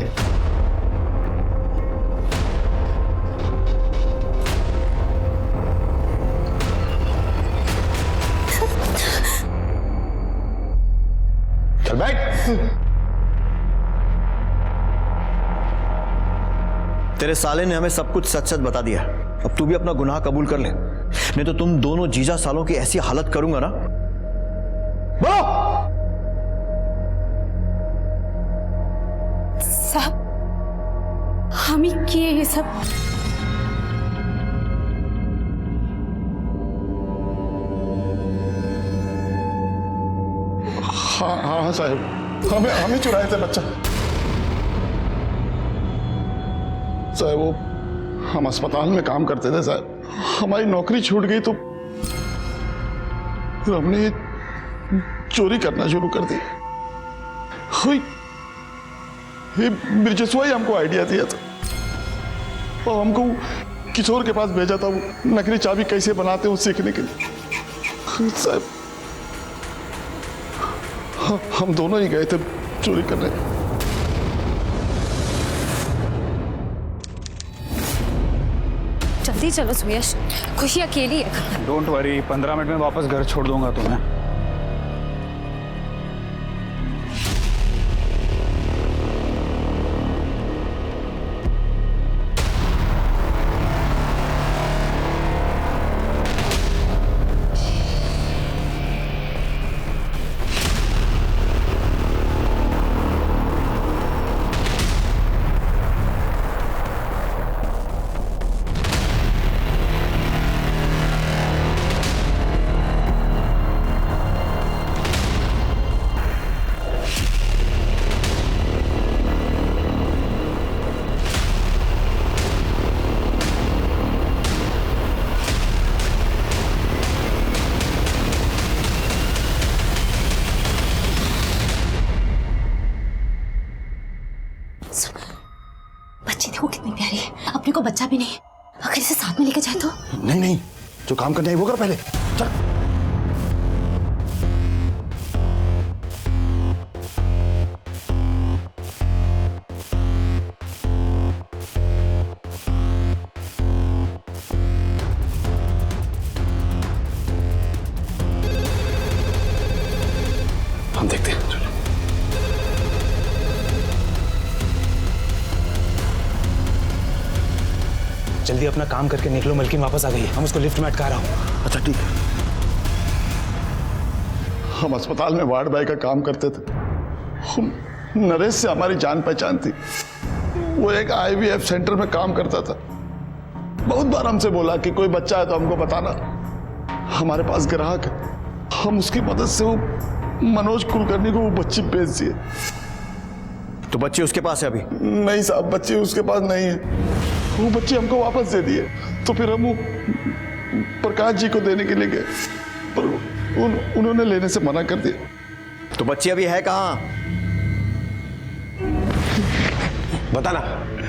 चल बैठ। तेरे साले ने हमें सब कुछ सच सच बता दिया। अब तू भी अपना गुनाह कबूल कर ले, नहीं तो तुम दोनों जीजा सालों की ऐसी हालत करूंगा ना। बोलो। साहब, हम ही किए ये सब। हाँ साहब, हमें चुराए थे बच्चा। साहब, वो हम अस्पताल में काम करते थे साहब, हमारी नौकरी छूट गई तो फिर हमने चोरी करना शुरू कर दी। ब्रिजेशवा ही हमको आइडिया दिया था और हमको किशोर के पास भेजा था वो नकली चाबी कैसे बनाते हैं वो सीखने के लिए। साहब, हम दोनों ही गए थे चोरी करने। जल्दी चलो सुयश, खुशी अकेली है। डोंट वरी, 15 मिनट में वापस घर छोड़ दूंगा तुम्हें। बच्ची देखो कितनी प्यारी है, अपने को बच्चा भी नहीं। अगर इसे साथ में लेके जाए तो? नहीं, जो काम करना है वो कर पहले। चल। हम देखते हैं। चलो। जल्दी अपना काम करके निकलो, मलकिन वापस आ गई है। हम उसको लिफ्ट में अटका रहा हूँ। अच्छा ठीक है। हम अस्पताल में वार्ड बॉय का काम करते थे। नरेश से हमारी जान पहचान थी। वो एक IVF सेंटर में काम करता था। बहुत बार हमसे बोला कि कोई बच्चा है तो हमको बताना, हमारे पास ग्राहक है। हम उसकी मदद से वो मनोज कुलकर्णी को वो बच्ची बेच दिए। तो बच्ची उसके पास है अभी? नहीं साहब, बच्ची उसके पास नहीं है। वो बच्ची हमको वापस दे दिए। तो फिर हम वो प्रकाश जी को देने के लिए गए, पर उन्होंने लेने से मना कर दिया। तो बच्ची अभी है कहाँ? बताना,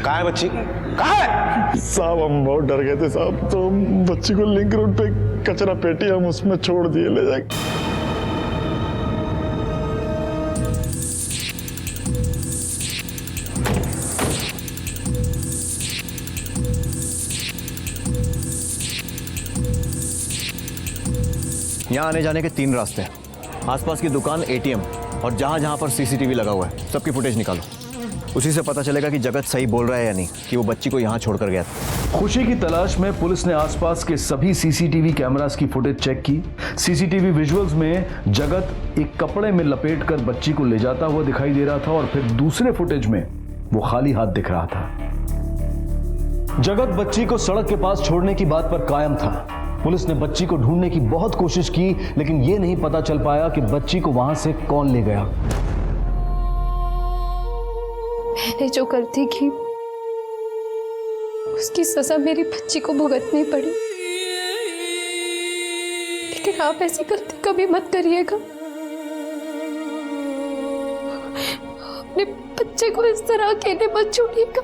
कहाँ है बच्ची? कहाँ है? साहब हम बहुत डर गए थे साहब, तो हम बच्ची को लिंक रोड पे कचरा पेटी हम उसमें छोड़ दिए ले जाके। यहाँ आने जाने के 3 रास्ते हैं। आसपास की दुकान, ATM और जहाँ जहाँ पर CCTV लगा हुआ है सबकी फुटेज निकालो। उसी से पता चलेगा कि जगत सही बोल रहा है या नहीं कि वो बच्ची को यहाँ छोड़कर गया था। खुशी की तलाश में पुलिस ने आसपास के सभी CCTV कैमरास की फुटेज चेक की। CCTV विजुअल्स में जगत एक कपड़े में लपेटकर बच्ची को ले जाता हुआ दिखाई दे रहा था और फिर दूसरे फुटेज में वो खाली हाथ दिख रहा था। जगत बच्ची को सड़क के पास छोड़ने की बात पर कायम था। पुलिस ने बच्ची को ढूंढने की बहुत कोशिश की, लेकिन यह नहीं पता चल पाया कि बच्ची को वहां से कौन ले गया। मैंने जो गलती की उसकी सजा मेरी बच्ची को भुगतनी पड़ी, लेकिन आप ऐसी गलती कभी मत करिएगा। अपने बच्चे को इस तरह अकेले मत छोड़िएगा।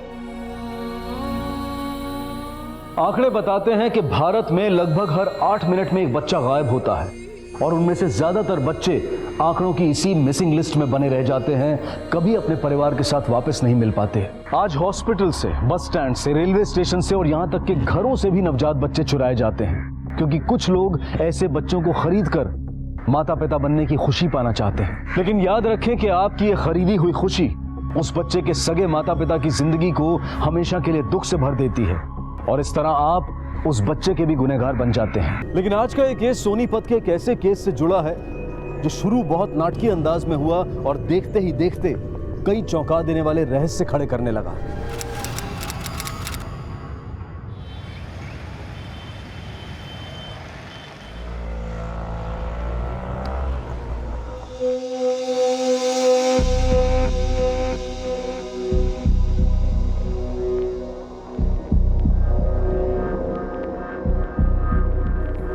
आंकड़े बताते हैं कि भारत में लगभग हर 8 मिनट में एक बच्चा गायब होता है और उनमें से ज्यादातर बच्चे आंकड़ों की इसी मिसिंग लिस्ट में बने रह जाते हैं, कभी अपने परिवार के साथ वापस नहीं मिल पाते। आज हॉस्पिटल से, बस स्टैंड से, रेलवे स्टेशन से और यहां तक कि घरों से भी नवजात बच्चे चुराए जाते हैं, क्योंकि कुछ लोग ऐसे बच्चों को खरीद कर माता पिता बनने की खुशी पाना चाहते हैं। लेकिन याद रखें कि आपकी ये खरीदी हुई खुशी उस बच्चे के सगे माता पिता की जिंदगी को हमेशा के लिए दुख से भर देती है और इस तरह आप उस बच्चे के भी गुनहगार बन जाते हैं। लेकिन आज का ये केस सोनीपत के एक ऐसे केस से जुड़ा है जो शुरू बहुत नाटकीय अंदाज में हुआ और देखते ही देखते कई चौंका देने वाले रहस्य खड़े करने लगा।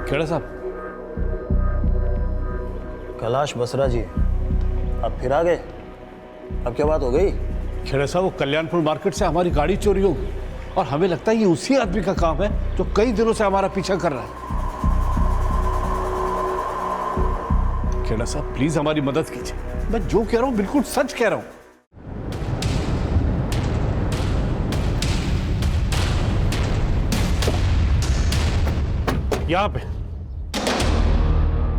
खेड़ा साहब। कैलाश बसरा जी, अब फिर आ गए? अब क्या बात हो गई? खेड़ा साहब, वो कल्याणपुर मार्केट से हमारी गाड़ी चोरी हो गई और हमें लगता है ये उसी आदमी का काम है जो कई दिनों से हमारा पीछा कर रहा है। खेड़ा साहब प्लीज हमारी मदद कीजिए, मैं जो कह रहा हूं बिल्कुल सच कह रहा हूं।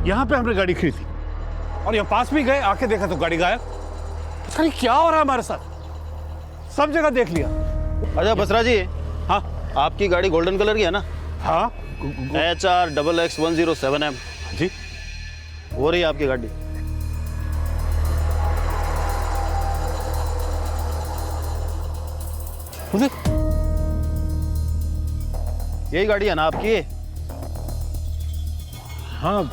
यहां पे हमने गाड़ी खरीदी और यहाँ पास भी गए, आके देखा तो गाड़ी गायब। पता नहीं क्या हो रहा है हमारे साथ, सब जगह देख लिया। अच्छा बसरा जी, हाँ आपकी गाड़ी गोल्डन कलर की है ना? हाँ HR XX107M जी, हो रही है आपकी गाड़ी। यही गाड़ी है ना आपकी? हाँ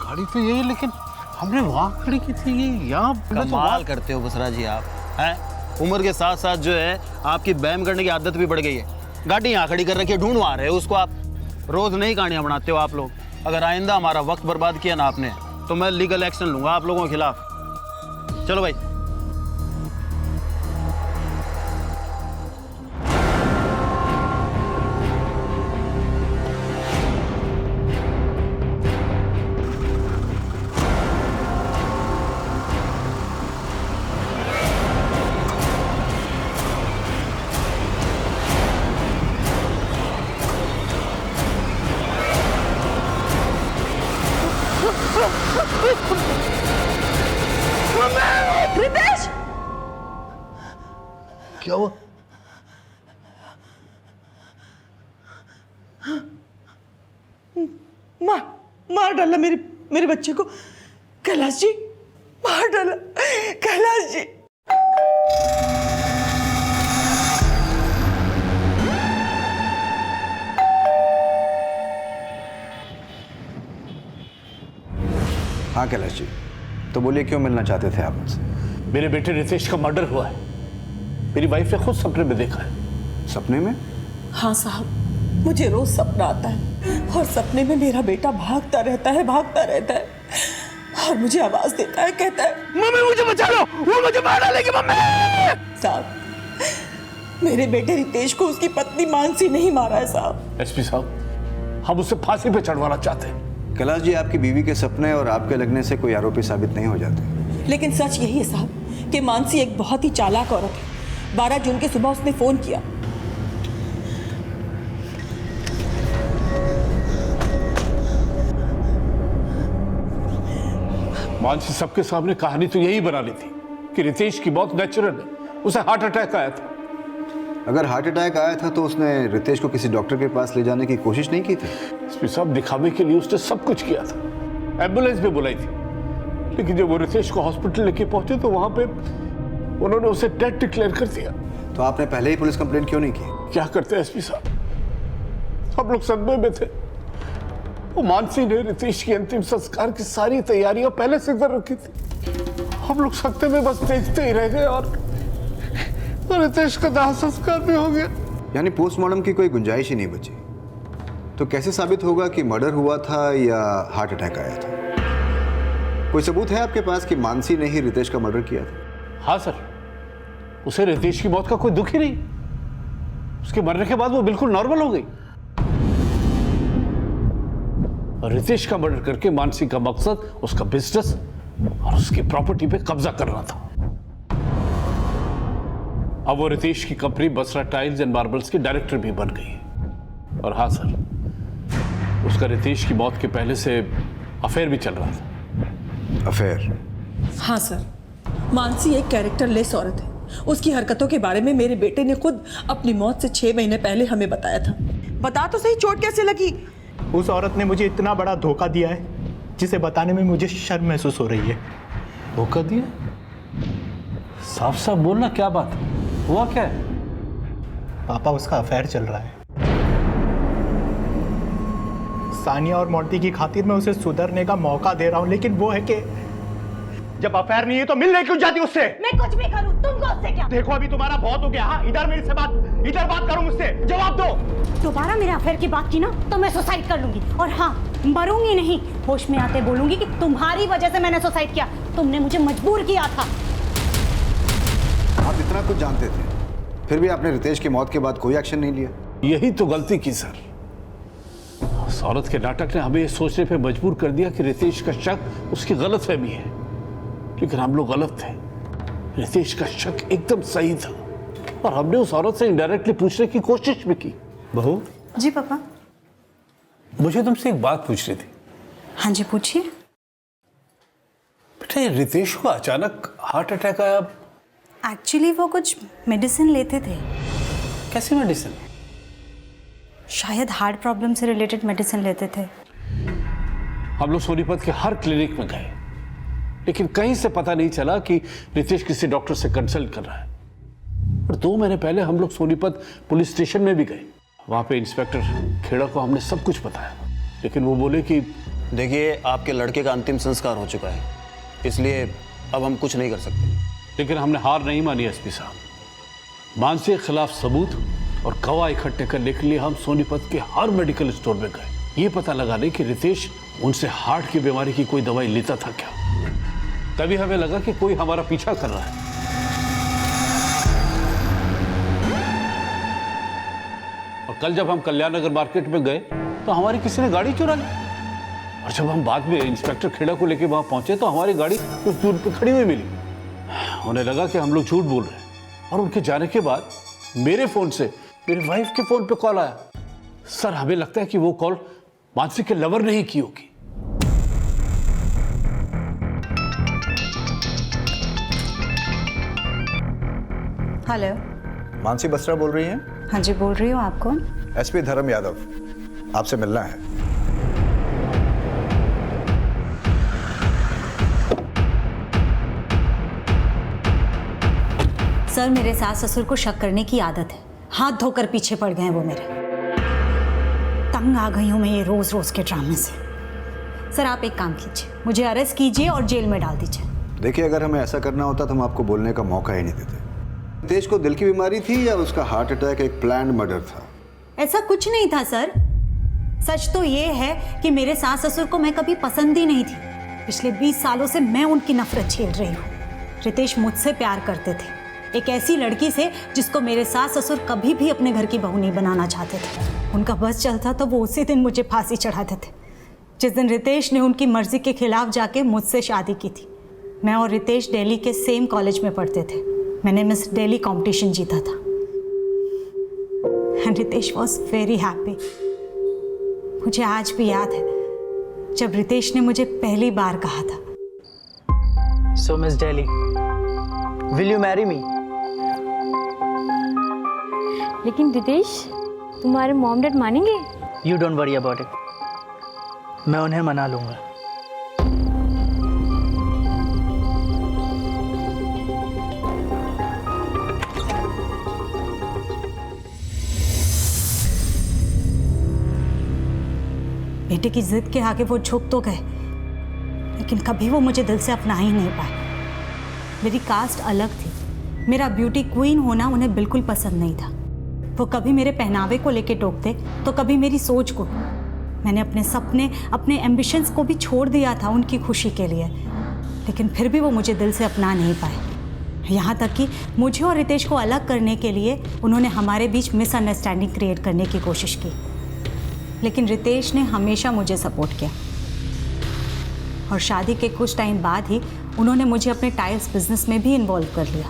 गाड़ी तो यही है, लेकिन हमने वहां खड़ी की थी, यहाँ कमाल करते हो बसरा जी आप, हैं? उम्र के साथ साथ जो है आपकी बैम करने की आदत भी बढ़ गई है। गाड़ी यहाँ खड़ी कर रखी है, ढूंढवा रहे हो उसको आप। रोज नई कहानियां बनाते हो आप लोग। अगर आइंदा हमारा वक्त बर्बाद किया ना आपने तो मैं लीगल एक्शन लूंगा आप लोगों के खिलाफ। चलो भाई। रितेश! क्या हुआ? मार डाला मेरे बच्चे को। कैलाश जी, मार डाला कैलाश जी। हाँ कैलाश जी, तो बोलिए क्यों मिलना चाहते थे आप मुझसे? मेरे बेटे रितेश का मर्डर हुआ है। मेरी वाइफ ने खुद सपने में देखा है। सपने में? हाँ साहब, मुझे रोज सपना आता है और सपने में मेरा बेटा भागता रहता है और मुझे आवाज देता है, कहता है मम्मी मुझे बचा लो, वो मुझे मार डालेगी मम्मी। साहब, मेरे बेटे रितेश को उसकी पत्नी मानसी नहीं मारा है साहब। एसपी साहब, हम उसे फांसी पे चढ़वाना चाहते हैं। कैलाश जी, आपकी बीवी के सपने और आपके लगने से कोई आरोपी साबित नहीं हो जाते। लेकिन सच यही है साहब कि मानसी एक बहुत ही चालाक औरत है। 12 जून की सुबह उसने फोन किया। मानसी सबके सामने कहानी तो यही बना ली थी कि रितेश की मौत नेचुरल है, उसे हार्ट अटैक आया था। अगर हार्ट अटैक आया था तो उसने रितेश को किसी डॉक्टर के पास ले जाने की कोशिश नहीं की थी? एसपी साहब, दिखावे के लिए उसने सब कुछ किया था। एम्बुलेंस भी बुलाई थी, लेकिन जब वो रितेश को हॉस्पिटल लेके पहुंचे तो वहां पे उन्होंने उसे डेड डिक्लेयर कर दिया। तो आपने पहले ही पुलिस कंप्लेंट क्यों नहीं की? क्या करते एसपी साहब, हम लोग सदमे में थे। वो मानसी ने रितेश की अंतिम संस्कार की सारी तैयारियां पहले से कर रखी थी। हम लोग सत्ते में बस देखते ही रह गए और रितेश का दाह संस्कार भी हो गया। यानी पोस्टमार्टम की कोई गुंजाइश ही नहीं बची। तो कैसे साबित होगा कि मर्डर हुआ था या हार्ट अटैक आया था? कोई सबूत है आपके पास कि मानसी ने ही रितेश का मर्डर किया था? हाँ सर, उसे रितेश की मौत का कोई दुख ही नहीं। उसके मरने के बाद वो बिल्कुल नॉर्मल हो गई। और रितेश का मर्डर करके मानसी का मकसद उसका बिजनेस और उसकी प्रॉपर्टी पे कब्जा करना था। अब वो रितेश की company Basra tiles and marbles की डायरेक्टर भी बन गई है। और हाँ सर, उसका रितेश की मौत के पहले से अफेयर भी चल रहा था। अफेयर? हाँ सर, मानसी एक कैरेक्टरलेस औरत है। उसकी हरकतों के बारे में मेरे बेटे ने खुद अपनी मौत से 6 महीने पहले हमें बताया था। बता तो सही, चोट कैसे लगी? उस औरत ने मुझे इतना बड़ा धोखा दिया है जिसे बताने में मुझे शर्म महसूस हो रही है। धोखा दिया? साफ साफ बोलना, क्या बात है, हुआ क्या है? पापा, उसका अफेयर चल रहा है। सानिया और मोंटी की खातिर मैं उसे सुधरने का मौका दे रहा हूं, लेकिन वो है कि जब अफेयर नहीं है तो मिलने क्यों जाती उससे? मैं कुछ भी करूं, तुमको उससे क्या? देखो अभी तुम्हारा बहुत हो गया। हाँ, इधर बात करो मुझसे, जवाब दो। दोबारा मेरे अफेयर की बात की ना तो मैं सुसाइड कर लूंगी। और हाँ, मरूंगी नहीं, होश में आते बोलूंगी कि तुम्हारी वजह से मैंने सुसाइड किया, तुमने मुझे मजबूर किया था। आप इतना कुछ जानते थे, फिर भी आपने रितेश की मौत के बाद कोई एक्शन नहीं लिया। यही तो गलती की सर। उस औरत के नाटक ने हमें ये सोचने पे मजबूर कर दिया कि रितेश का शक उसकी गलतफहमी है, लेकिन हम लोग गलत थे। रितेश का शक एकदम सही था और हमने उस औरत से इनडायरेक्टली पूछने की कोशिश भी की। बहू जी पापा। मुझे तुमसे एक बात पूछनी थी। हाँ जी, पूछिए। बेटा, ये रितेश को अचानक हार्ट अटैक आया। एक्चुअली वो कुछ मेडिसिन लेते थे। कैसी मेडिसिन? शायद हार्ट प्रॉब्लम से रिलेटेड मेडिसिन लेते थे। हम लोग सोनीपत के हर क्लिनिक में गए, लेकिन कहीं से पता नहीं चला कि रितेश किसी डॉक्टर से कंसल्ट कर रहा है। और 2 महीने पहले हम लोग सोनीपत पुलिस स्टेशन में भी गए। वहां पे इंस्पेक्टर खेड़ा को हमने सब कुछ बताया, लेकिन वो बोले कि देखिए, आपके लड़के का अंतिम संस्कार हो चुका है, इसलिए अब हम कुछ नहीं कर सकते। लेकिन हमने हार नहीं मानी एसपी साहब। मानसी के खिलाफ सबूत और गवाह इकट्ठे करने के लिए हम सोनीपत के हर मेडिकल स्टोर में गए, ये पता लगाने कि रितेश उनसे हार्ट की बीमारी की कोई दवाई लेता था क्या। तभी हमें लगा कि कोई हमारा पीछा कर रहा है। और कल जब हम कल्याण नगर मार्केट में गए तो हमारी किसी ने गाड़ी चुरा ली। और जब हम बाद में इंस्पेक्टर खेड़ा को लेकर वहां पहुंचे तो हमारी गाड़ी कुछ दूर पे खड़ी हुई मिली। उन्हें लगा कि हम लोग झूठ बोल रहे हैं और उनके जाने के बाद मेरे फोन से मेरी वाइफ के फोन पे कॉल आया। सर, हमें लगता है कि वो कॉल मानसी के लवर ने ही की होगी। हेलो, मानसी बसरा बोल रही हैं? हाँ जी, बोल रही हूँ। आप कौन? एसपी धर्म यादव, आपसे मिलना है। सर, मेरे सास ससुर को शक करने की आदत है। हाथ धोकर पीछे पड़ गए हैं वो मेरे। तंग आ गई हूं मैं ये रोज रोज के ड्रामे से। सर आप एक काम कीजिए, मुझे अरेस्ट कीजिए और जेल में डाल दीजिए। देखिए, अगर हमें ऐसा करना होता तो हम आपको बोलने का मौका ही नहीं देते। रितेश को दिल की बीमारी थी या उसका हार्ट अटैक एक प्लान्ड मर्डर था? ऐसा कुछ नहीं था सर। सच तो ये है कि मेरे सास ससुर को मैं कभी पसंद ही नहीं थी। पिछले 20 सालों से मैं उनकी नफरत झेल रही हूँ। रितेश मुझसे प्यार करते थे, एक ऐसी लड़की से जिसको मेरे सास ससुर कभी भी अपने घर की बहू नहीं बनाना चाहते थे। उनका बस चलता तो वो उसी दिन मुझे फांसी चढ़ाते थे, जिस दिन रितेश ने उनकी मर्जी के खिलाफ जाके मुझसे शादी की थी। मैं और रितेश दिल्ली के सेम कॉलेज में पढ़ते थे। मैंने मिस दिल्ली कंपटीशन जीता था and Ritesh was very happy. मुझे आज भी याद है जब रितेश ने मुझे पहली बार कहा था, So Miss Daly, will you marry me? लेकिन रितेश, तुम्हारे मॉम डैड मानेंगे? You don't worry about it. मैं उन्हें मना लूंगा। बेटे की जिद के आगे वो झुक तो गए, लेकिन कभी वो मुझे दिल से अपना ही नहीं पाए। मेरी कास्ट अलग थी, मेरा ब्यूटी क्वीन होना उन्हें बिल्कुल पसंद नहीं था। वो कभी मेरे पहनावे को लेके टोकते तो कभी मेरी सोच को। मैंने अपने सपने, अपने एम्बिशंस को भी छोड़ दिया था उनकी खुशी के लिए, लेकिन फिर भी वो मुझे दिल से अपना नहीं पाए। यहाँ तक कि मुझे और रितेश को अलग करने के लिए उन्होंने हमारे बीच मिसअंडरस्टैंडिंग क्रिएट करने की कोशिश की, लेकिन रितेश ने हमेशा मुझे सपोर्ट किया और शादी के कुछ टाइम बाद ही उन्होंने मुझे अपने टाइल्स बिजनेस में भी इन्वॉल्व कर लिया।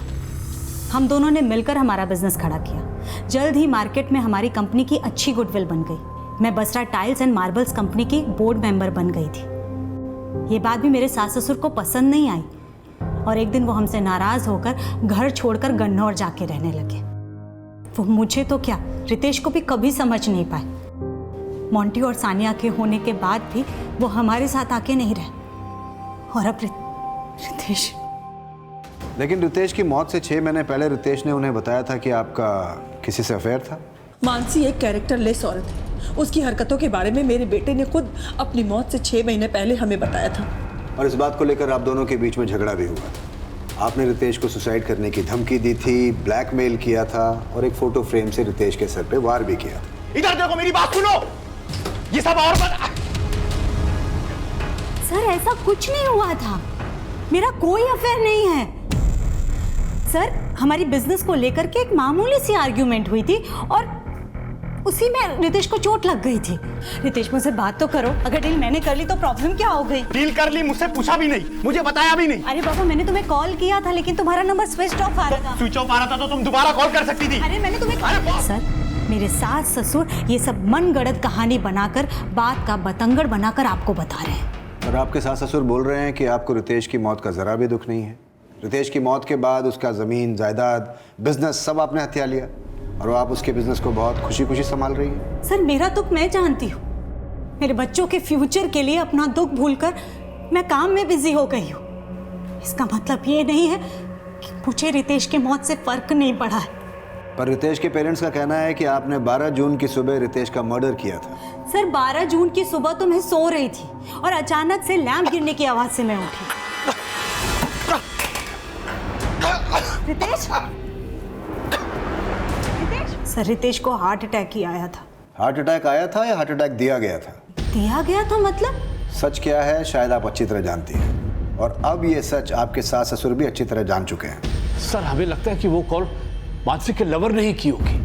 हम दोनों ने मिलकर हमारा बिजनेस खड़ा किया। जल्द ही मार्केट में हमारी कंपनी की अच्छी गुडविल बन गई। मैं Basra tiles and marbles company की बोर्ड मेंबर बन गई थी। ये बात भी मेरे सास ससुर को पसंद नहीं आई और एक दिन वो हमसे नाराज होकर घर छोड़कर गन्नौर जाके रहने लगे। वो मुझे तो क्या, रितेश को भी कभी समझ नहीं पाए। मोंटी और सानिया के होने के बाद भी वो हमारे साथ आके नहीं रहे। और अब रितेश। लेकिन रितेश की मौत से 6 महीने पहले रितेश ने उन्हें बताया था कि आपका किसी से अफेयर था। मानसी एक कैरेक्टरलेस औरत है। उसकी हरकतों के बारे में मेरे बेटे ने खुद अपनी मौत से 6 महीने पहले हमें बताया था। और इस बात को लेकर आप दोनों के बीच में झगड़ा भी हुआ। आपने रितेश को सुसाइड करने की धमकी दी थी, ब्लैकमेल किया था और एक फोटो फ्रेम से रितेश के सर पे वार भी किया था। इधर देखो, मेरी बात सुनो। ये सब और सर ऐसा कुछ नहीं हुआ था, मेरा कोई अफेयर नहीं है। सर हमारी बिजनेस को लेकर के एक मामूली सी आर्ग्यूमेंट हुई थी और उसी में रितेश को चोट लग गई थी। रितेश मुझसे बात तो करो, अगर डील मैंने कर ली तो प्रॉब्लम क्या हो गई? डील कर ली, मुझसे पूछा भी नहीं, मुझे बताया भी नहीं। अरे बाबा मैंने तुम्हें कॉल किया था लेकिन तुम्हारा नंबर स्विच ऑफ आ रहा था। स्विच ऑफ आ रहा था तो तुम दोबारा कॉल कर सकती थी। अरे मैंने तुम्हें सर, मेरे सास ससुर ये सब मनगढ़ंत कहानी बनाकर, बात का बतंगड़ बनाकर आपको बता रहे हैं। और आपके सास ससुर बोल रहे हैं कि आपको रितेश की मौत का जरा भी दुख नहीं है। रितेश की मौत के बाद उसका जमीन, जायदाद, बिजनेस सब आपने हथिया लिया और आप उसके बिजनेस को बहुत खुशी खुशी संभाल रही है। सर मेरा दुख मैं जानती हूँ। मेरे बच्चों के फ्यूचर के लिए अपना दुख भूलकर मैं काम में बिजी हो गई हूँ। इसका मतलब ये नहीं है कि मुझे रितेश की मौत से फर्क नहीं पड़ा है। पर रितेश के पेरेंट्स का कहना है कि आपने 12 जून की सुबह रितेश का मर्डर किया था। सर 12 जून की सुबह तो मैं सो रही थी और अचानक से लैंप गिरने की आवाज से मैं उठी। रितेश? सर रितेश को हार्ट अटैक ही आया था। हार्ट अटैक आया था या हार्ट अटैक दिया गया था? दिया गया था मतलब? सच क्या है शायद आप अच्छी तरह जानती हैं और अब ये सच आपके सास ससुर भी अच्छी तरह जान चुके हैं। सर हमें लगता है कि वो कॉल मानसी के लवर ने ही की होगी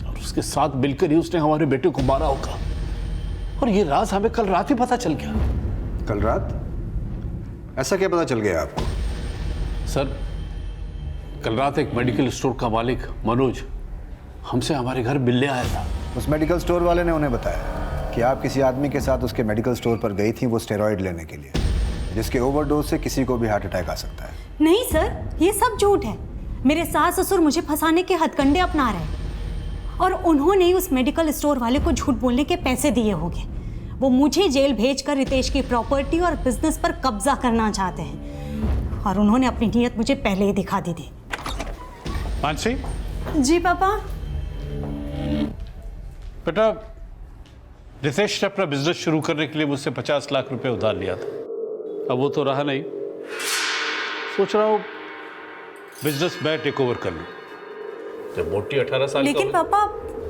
और उसके साथ मिलकर ही उसने हमारे बेटे को मारा होगा। और ये राज हमें कल रात ही पता चल गया। कल रात? ऐसा क्या पता चल गया आपको? सर कल रात एक मेडिकल स्टोर का मालिक मनोज हमसे हमारे घर मिलने आया था। उस मेडिकल स्टोर वाले ने उन्हें बताया कि आप किसी आदमी के साथ उसके मेडिकल स्टोर पर गई थी वो स्टेरॉइड लेने के लिए, जिसके ओवरडोज से किसी को भी हार्ट अटैक आ सकता है। नहीं सर, ये सब झूठ है। मेरे सास ससुर मुझे फंसाने के हथकंडे अपना रहे हैं और उन्होंने ही उस मेडिकल स्टोर वाले को झूठ बोलने के पैसे दिए होंगे। वो मुझे जेल भेजकर रितेश की प्रॉपर्टी और बिजनेस पर कब्जा करना चाहते हैं और उन्होंने अपनी नीयत मुझे पहले ही दिखा दी थी। मानसी? जी पापा। बेटा रितेश ने अपना बिजनेस शुरू करने के लिए मुझसे 50 लाख रुपए उधार लिया था। अब वो तो रहा नहीं, सोच रहा हूँ बिजनेस मैं टेक ओवर कर लूँ। जब मोटी 18 साल लेकिन पापा,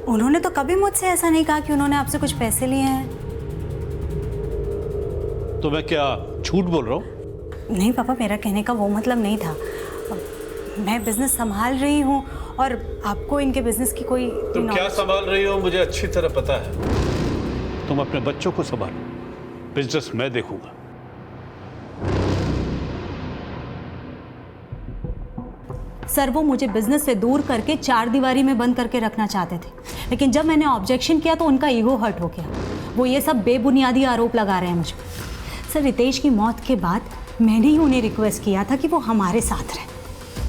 उन्होंने तो कभी मुझसे ऐसा नहीं कहा कि उन्होंने आपसे कुछ पैसे लिए हैं। तो मैं क्या झूठ बोल रहा हूँ? नहीं पापा, मेरा कहने का वो मतलब नहीं था। मैं बिजनेस संभाल रही हूँ और आपको इनके बिजनेस की कोई तुम क्या संभाल रही हो मुझे अच्छी तरह पता है। तुम अपने बच्चों को संभालो, बिजनेस मैं देखूंगा। सर, वो मुझे बिजनेस से दूर करके 4 दीवारी में बंद करके रखना चाहते थे, लेकिन जब मैंने ऑब्जेक्शन किया तो उनका ईगो हर्ट हो गया। वो ये सब बेबुनियादी आरोप लगा रहे हैं मुझ पर। सर, रितेश की मौत के बाद मैंने ही उन्हें रिक्वेस्ट किया था कि वो हमारे साथ रहे।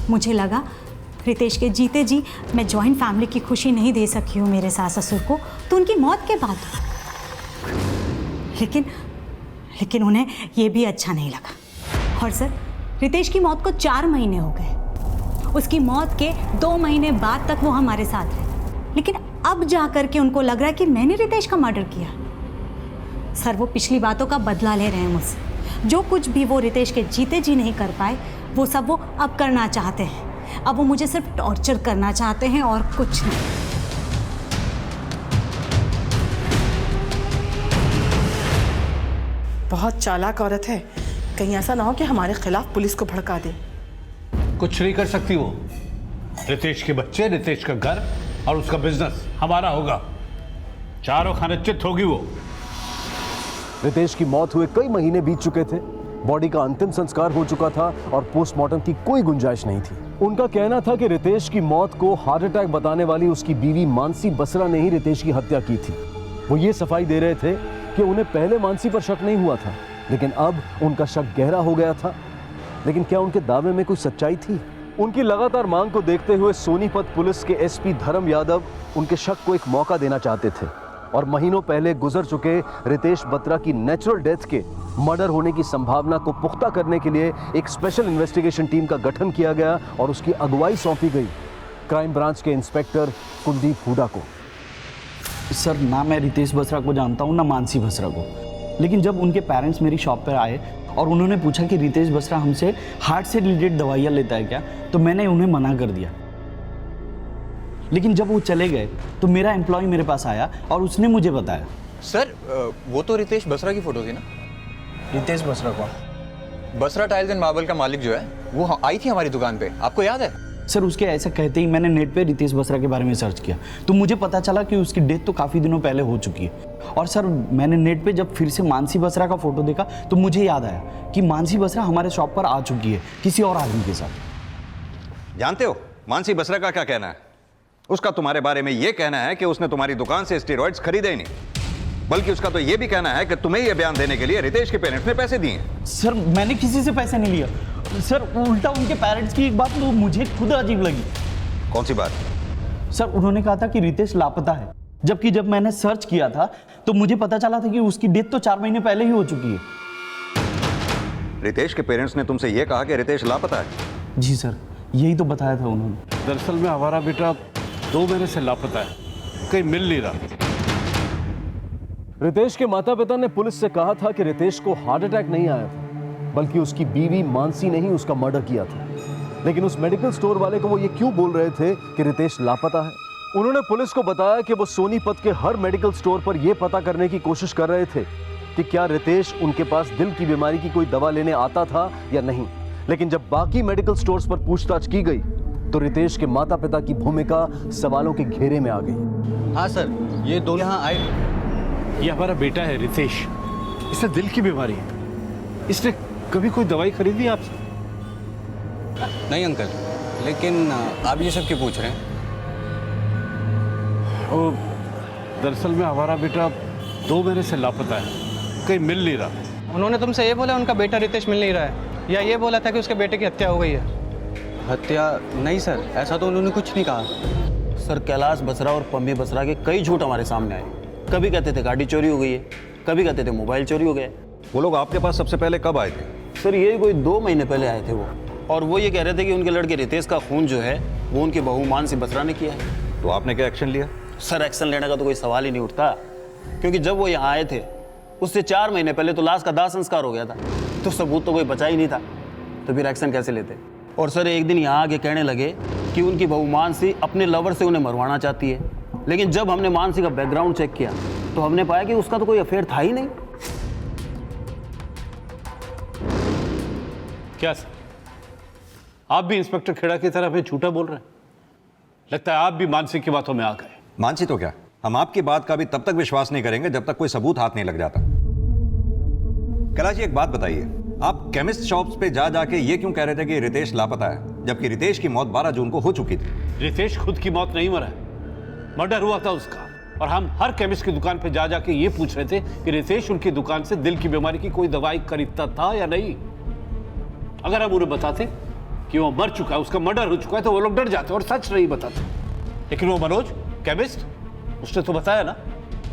मुझे लगा रितेश के जीते जी मैं जॉइंट फैमिली की खुशी नहीं दे सकी हूँ मेरे सास ससुर को, तो उनकी मौत के बाद। लेकिन उन्हें ये भी अच्छा नहीं लगा। और सर, रितेश की मौत को 4 महीने हो गए। उसकी मौत के 2 महीने बाद तक वो हमारे साथ रहे, लेकिन अब जा कर के उनको लग रहा है कि मैंने रितेश का मर्डर किया। सर, वो पिछली बातों का बदला ले रहे हैं मुझसे। जो कुछ भी वो रितेश के जीते जी नहीं कर पाए, वो सब वो अब करना चाहते हैं। अब वो मुझे सिर्फ टॉर्चर करना चाहते हैं और कुछ नहीं। बहुत चालाक औरत है, कहीं ऐसा ना हो कि हमारे खिलाफ पुलिस को भड़का दे। कुछ नहीं कर सकती वो। रितेश के बच्चे, रितेश का घर और उसका बिजनेस हमारा होगा। चारों खाने चित होगी वो। रितेश की मौत हुए कई महीने बीत चुके थे, बॉडी का अंतिम संस्कार हो चुका था और पोस्टमार्टम की कोई गुंजाइश नहीं थी। उनका कहना था कि रितेश की मौत को हार्ट अटैक बताने वाली उसकी बीवी मानसी बसरा ने ही रितेश की हत्या की थी। वो ये सफाई दे रहे थे कि उन्हें पहले मानसी पर शक नहीं हुआ था, लेकिन अब उनका शक गहरा हो गया था। लेकिन क्या उनके दावे में कोई सच्चाई थी? उनकी लगातार मांग को देखते हुए सोनीपत पुलिस के एसपी धर्म यादव उनके शक को एक मौका देना चाहते थे और महीनों पहले गुजर चुके रितेश बत्रा की नेचुरल डेथ के मर्डर होने की संभावना को पुख्ता करने के लिए एक स्पेशल इन्वेस्टिगेशन टीम का गठन किया गया और उसकी अगुवाई सौंपी गई क्राइम ब्रांच के इंस्पेक्टर कुलदीप हुडा को। सर, ना मैं रितेश बसरा को जानता हूँ ना मानसी बसरा को, लेकिन जब उनके पेरेंट्स मेरी शॉप पर आए और उन्होंने पूछा कि रितेश बसरा हमसे हार्ट से रिलेटेड दवाइयाँ लेता है क्या, तो मैंने उन्हें मना कर दिया। लेकिन जब वो चले गए तो मेरा एम्प्लॉय मेरे पास आया और उसने मुझे बताया। सर, वो तो रितेश बसरा की फोटो थी ना? रितेश बसरा कौन? बसरा टाइल्स एंड मार्बल का मालिक जो है, वो आई थी हमारी दुकान पे, आपको याद है? सर, उसके ऐसा कहते ही मैंने नेट पे रितेश बसरा के बारे में सर्च किया तो मुझे पता चला कि उसकी डेथ तो काफ़ी दिनों पहले हो चुकी है। और सर, मैंने नेट पे जब फिर से मानसी बसरा का फोटो देखा तो मुझे याद आया कि मानसी बसरा हमारे शॉप पर आ चुकी है किसी और आदमी के साथ। जानते हो मानसी बसरा का क्या कहना है? उसका तुम्हारे बारे में यह कहना है कि उसने तुम्हारी दुकान से स्टेरॉइड्स खरीदे ही नहीं, बल्कि उसका तो यह भी कहना है कि तुम्हें यह बयान देने के लिए रितेश के पेरेंट्स ने पैसे दिए। सर, मैंने किसी से पैसे नहीं लिया सर, उल्टा उनके पेरेंट्स की एक बात तो मुझे खुद अजीब लगी। कौन सी बात? सर, उन्होंने कहा था कि रितेश लापता है, जबकि जब मैंने सर्च किया था तो मुझे पता चला था कि उसकी डेथ तो 4 महीने पहले ही हो चुकी है। रितेश के पेरेंट्स ने तुमसे यह कहा कि रितेश लापता है? जी सर, यही तो बताया था उन्होंने। दरअसल में हमारा बेटा 2 महीने से लापता है, कहीं मिल नहीं रहा। रितेश के माता पिता ने पुलिस से कहा था कि रितेश को हार्ट अटैक नहीं आया था, बल्कि उसकी बीवी मानसी ने ही उसका मर्डर किया था। लेकिन उस मेडिकल स्टोर वाले को वो ये क्यों बोल रहे थे कि रितेश लापता है? उन्होंने पुलिस को बताया कि वो सोनीपत के हर मेडिकल स्टोर पर यह पता करने की कोशिश कर रहे थे कि क्या रितेश उनके पास दिल की बीमारी की कोई दवा लेने आता था या नहीं। लेकिन जब बाकी मेडिकल स्टोर्स पर पूछताछ की गई तो रितेश के माता पिता की भूमिका सवालों के घेरे में आ गई। हाँ सर, ये दो यहाँ आए। ये हमारा बेटा है रितेश, इसे दिल की बीमारी है। इसने कभी कोई दवाई खरीदी आपसे? नहीं अंकल, लेकिन आप ये सब क्यों पूछ रहे हैं? दरअसल में हमारा बेटा 2 महीने से लापता है, कहीं मिल नहीं रहा। उन्होंने तुमसे ये बोला उनका बेटा रितेश मिल नहीं रहा है, या ये बोला था कि उसके बेटे की हत्या हो गई है? हत्या नहीं सर, ऐसा तो उन्होंने कुछ नहीं कहा। सर, कैलाश बसरा और पम्मी बसरा के कई झूठ हमारे सामने आए। कभी कहते थे गाड़ी चोरी हो गई है, कभी कहते थे मोबाइल चोरी हो गया। वो लोग आपके पास सबसे पहले कब आए थे? सर, यही कोई 2 महीने पहले आए थे वो, और वो ये कह रहे थे कि उनके लड़के रितेश का खून जो है वो उनके बहू मानसी बसरा ने किया है। तो आपने क्या एक्शन लिया? सर, एक्शन लेने का तो कोई सवाल ही नहीं उठता। क्योंकि जब वो यहाँ आए थे उससे 4 महीने पहले तो लाश का दाह संस्कार हो गया था, तो सबूत तो कोई बचा ही नहीं था, तो फिर एक्शन कैसे लेते? और सर एक दिन यहाँ आके कहने लगे कि उनकी बहू मानसी अपने लवर से उन्हें मरवाना चाहती है, लेकिन जब हमने मानसी का बैकग्राउंड चेक किया तो हमने पाया कि उसका तो कोई अफेयर था ही नहीं। क्या सर, आप भी इंस्पेक्टर खेड़ा की तरह हमें झूठा बोल रहे हैं? लगता है आप भी मानसी की बातों में आ गए। मानसी तो क्या, हम आपकी बात का भी तब तक विश्वास नहीं करेंगे जब तक कोई सबूत हाथ नहीं लग जाता। कैलाश जी एक बात बताइए, आप केमिस्ट शॉप्स पे जा जाके ये क्यों कह रहे थे कि रितेश लापता है, जबकि रितेश की मौत 12 जून को हो चुकी थी? रितेश खुद की मौत नहीं मरा है, मर्डर हुआ था उसका। और हम हर केमिस्ट की दुकान पे जा जाके ये पूछ रहे थे कि रितेश उनकी दुकान से दिल की बीमारी की कोई दवाई खरीदता था या नहीं। अगर हम उन्हें बताते कि वो मर चुका है, उसका मर्डर हो चुका है, तो वो लोग डर जाते और सच नहीं बताते। लेकिन वो मनोज केमिस्ट, उसने तो बताया ना,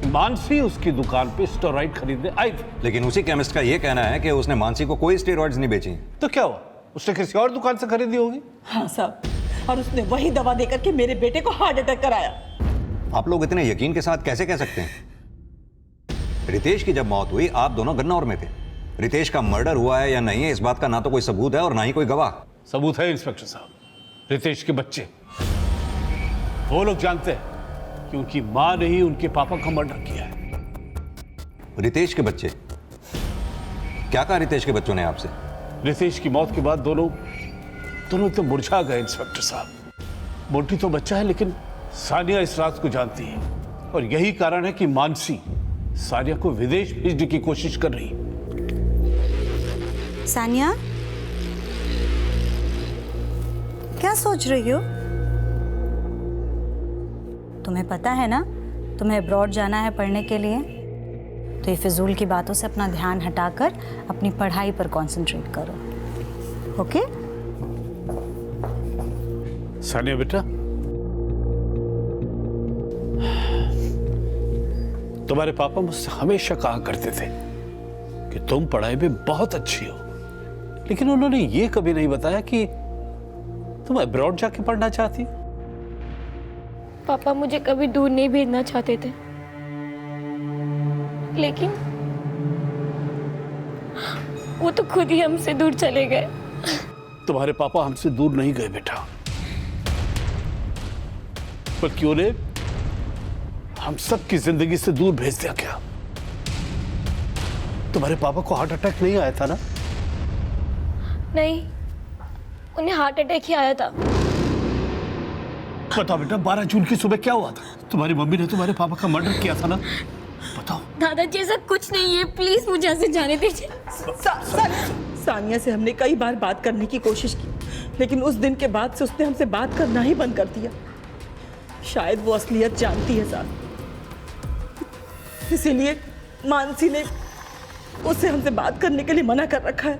मानसी उसकी दुकान पे स्टेरॉइड खरीदने आई थी। लेकिन उसी केमिस्ट का ये कहना है कि उसने मानसी को कोई स्टेरॉइड्स नहीं बेची। तो क्या हुआ, उसने किसी और दुकान से खरीदी होगी? हाँ साहब, और उसने वही दवा देकर के मेरे बेटे को हार्ट अटैक कराया। आप लोग इतने यकीन के साथ कैसे कह सकते हैं? रितेश की जब मौत हुई आप दोनों गन्नौर में थे। रितेश का मर्डर हुआ है या नहीं है, इस बात का ना तो कोई सबूत है और ना ही कोई गवाह। सबूत है इंस्पेक्टर साहब, रितेश के बच्चे, वो लोग जानते हैं कि उनकी मां ने ही उनके पापा का मर्डर किया है। रितेश के बच्चे? क्या कहा रितेश के बच्चों ने आपसे? रितेश की मौत के बाद दोनों एकदम मुरझा गए इंस्पेक्टर साहब। मोटी तो बच्चा है, लेकिन सानिया इस राज को जानती है, और यही कारण है कि मानसी सानिया को विदेश भेजने की कोशिश कर रही है। सानिया, क्या सोच रही हो? तुम्हें पता है ना तुम्हें अब्रॉड जाना है पढ़ने के लिए, तो ये फिजूल की बातों से अपना ध्यान हटाकर अपनी पढ़ाई पर कंसंट्रेट करो, ओके? सानिया बेटा, तुम्हारे पापा मुझसे हमेशा कहा करते थे कि तुम पढ़ाई में बहुत अच्छी हो, लेकिन उन्होंने ये कभी नहीं बताया कि तुम अब्रॉड जाके पढ़ना चाहती हो। पापा मुझे कभी दूर नहीं भेजना चाहते थे, लेकिन वो तो खुद ही हमसे दूर चले गए। तुम्हारे पापा हमसे दूर नहीं गए बेटा, बल्कि उन्हें हम सबकी जिंदगी से दूर भेज दिया गया। तुम्हारे पापा को हार्ट अटैक नहीं आया था ना? नहीं, उन्हें हार्ट अटैक ही आया था। बताओ बेटा, 12 जून की सुबह क्या हुआ था? तुम्हारी मम्मी ने तुम्हारे पापा का मर्डर किया था ना? बताओ। दादाजी ऐसा कुछ नहीं है, प्लीज मुझे ऐसे जाने दीजिए। सानिया से हमने कई बार बात करने की कोशिश की, लेकिन उस दिन के बाद से उसने हमसे बात करना ही बंद कर दिया। शायद वो असलियत जानती है साहब, इसीलिए मानसी ने उससे हमसे बात करने के लिए मना कर रखा है।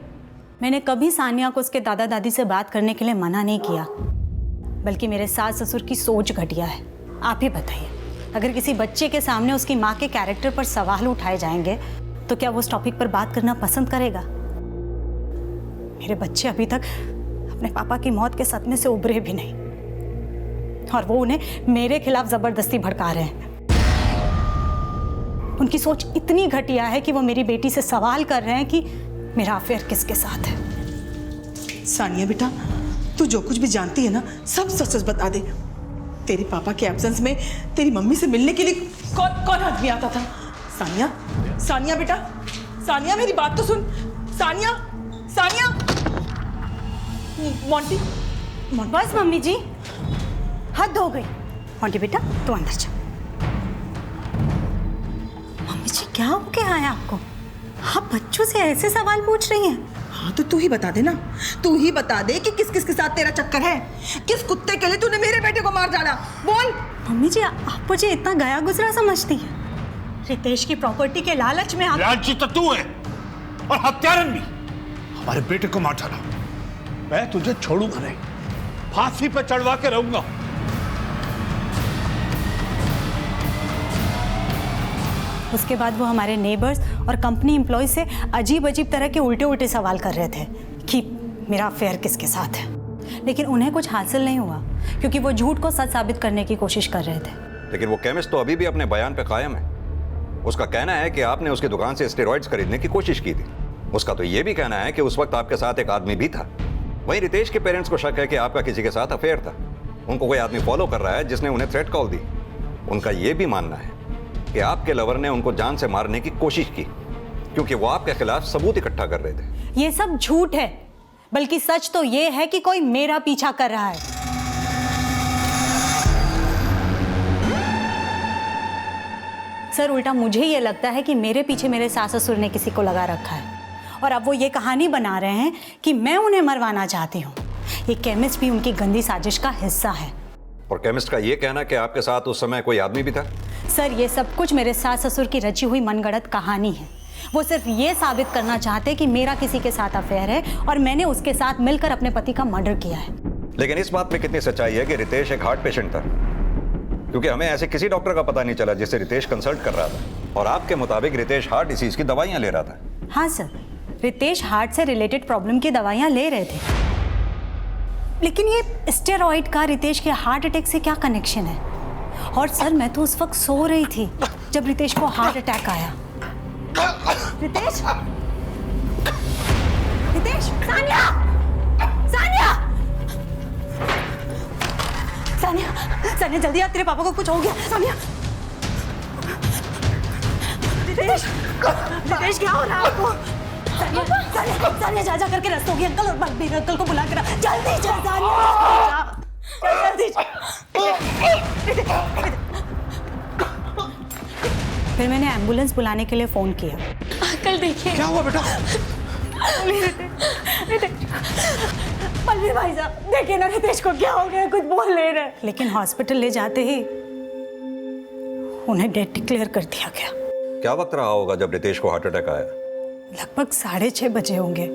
मैंने कभी सानिया को उसके दादा दादी से बात करने के लिए मना नहीं किया, बल्कि मेरे सास ससुर की सोच घटिया है। आप ही बताइए, अगर किसी बच्चे के सामने उसकी माँ के कैरेक्टर पर सवाल उठाए जाएंगे तो क्या वो उस टॉपिक पर बात करना पसंद करेगा? मेरे बच्चे अभी तक अपने पापा की मौत के सदमे से उभरे भी नहीं, और वो उन्हें मेरे खिलाफ जबरदस्ती भड़का रहे हैं। उनकी सोच इतनी घटिया है कि वो मेरी बेटी से सवाल कर रहे हैं कि मेरा अफेयर किसके साथ है। सानिया बेटा, तू जो कुछ भी जानती है ना, सब सच सच बता दे। तेरे पापा के एब्सेंस में तेरी मम्मी से मिलने के लिए कौन आदमी आता था? सानिया, सानिया बेटा, सानिया मेरी बात तो सुन। सानिया, सानिया, मोंटी, बस मम्मी जी, हद हो गई। मोंटी बेटा तू अंदर जा। मम्मी जी क्या हो गया है आपको? आप बच्चों से ऐसे सवाल पूछ रही हैं? हाँ तो तू ही बता दे ना, तू ही बता दे कि किस किस के साथ तेरा चक्कर है। किस कुत्ते के लिए तूने मेरे बेटे को मार डाला? बोल। मम्मी जी आप मुझे इतना गया गुजरा समझती हैं? रितेश की प्रॉपर्टी के लालच में आप... लालची तो तू है, और हत्यारन भी। हमारे बेटे को मार डाला, मैं तुझे छोड़ूंगा नहीं, फांसी पे चढ़वा के रहूंगा। उसके बाद वो हमारे नेबर्स और कंपनी एम्प्लॉय से अजीब अजीब तरह के उल्टे उल्टे सवाल कर रहे थे कि मेरा अफेयर किसके साथ है, लेकिन उन्हें कुछ हासिल नहीं हुआ क्योंकि वो झूठ को सच साबित करने की कोशिश कर रहे थे। लेकिन वो केमिस्ट तो अभी भी अपने बयान पे कायम है। उसका कहना है कि आपने उसकी दुकान से स्टेरॉइड्स खरीदने की कोशिश की थी। उसका तो यह भी कहना है कि उस वक्त आपके साथ एक आदमी भी था। वहीं रितेश के पेरेंट्स को शक है कि आपका किसी के साथ अफेयर था। उनको कोई आदमी फॉलो कर रहा है जिसने उन्हें थ्रेट कॉल दी। उनका यह भी मानना है कि आपके लवर ने उनको जान से मारने की कोशिश की, क्योंकि वो आपके खिलाफ सबूत इकट्ठा कर रहे थे। ये सब झूठ है, बल्कि सच तो ये है कि कोई मेरा पीछा कर रहा है। सर, उल्टा मुझे ये लगता है कि मेरे पीछे मेरे सास ससुर ने किसी को लगा रखा है और अब वो ये कहानी बना रहे हैं कि मैं उन्हें मरवाना चाहती हूँ। ये केमिस्ट भी उनकी गंदी साजिश का हिस्सा है। और केमिस्ट का ये कहना कि आपके साथ उस समय कोई आदमी भी था? सर, ये सब कुछ मेरे सास ससुर की रची हुई मनगढ़ंत कहानी है। वो सिर्फ ये साबित करना चाहते कि मेरा किसी के साथ अफेयर है और मैंने उसके साथ मिलकर अपने पति का मर्डर किया है। लेकिन इस बात में कितनी सच्चाई है कि रितेश एक हार्ट पेशेंट था? क्योंकि हमें ऐसे किसी डॉक्टर का पता नहीं चला जिससे रितेश कंसल्ट कर रहा था, और आपके मुताबिक रितेश हार्ट डिसीज की दवाइयां ले रहा था। हाँ सर, रितेश हार्ट से रिलेटेड प्रॉब्लम की दवाइयां ले रहे थे, लेकिन ये स्टेरॉइड का रितेश के हार्ट अटैक से क्या कनेक्शन है? और सर, मैं तो उस वक्त सो रही थी जब रितेश को हार्ट अटैक आया। रितेश, रितेश, सानिया, सानिया, सानिया, सानिया जल्दी आ, तेरे पापा को कुछ हो गया। सानिया, रितेश, रितेश क्या हो रहा है आपको? सानिया, सानिया, सानिया जा करके रस्तोगी अंकल और बलबीर अंकल को बुला कर जल्दी चल। सानिया, जल्दी फिर मैंने एम्बुलेंस बुलाने के लिए फोन किया। अंकल देखिए। क्या हुआ बेटा? बलबीर भाई साहब, देखिए ना रितेश को क्या हो गया, कुछ बोल नहीं रहे। लेकिन हॉस्पिटल ले जाते ही उन्हें डेड डिक्लेयर कर दिया गया। क्या वक्त रहा होगा जब रितेश को हार्ट अटैक आया? लगभग 6:30 बजे होंगे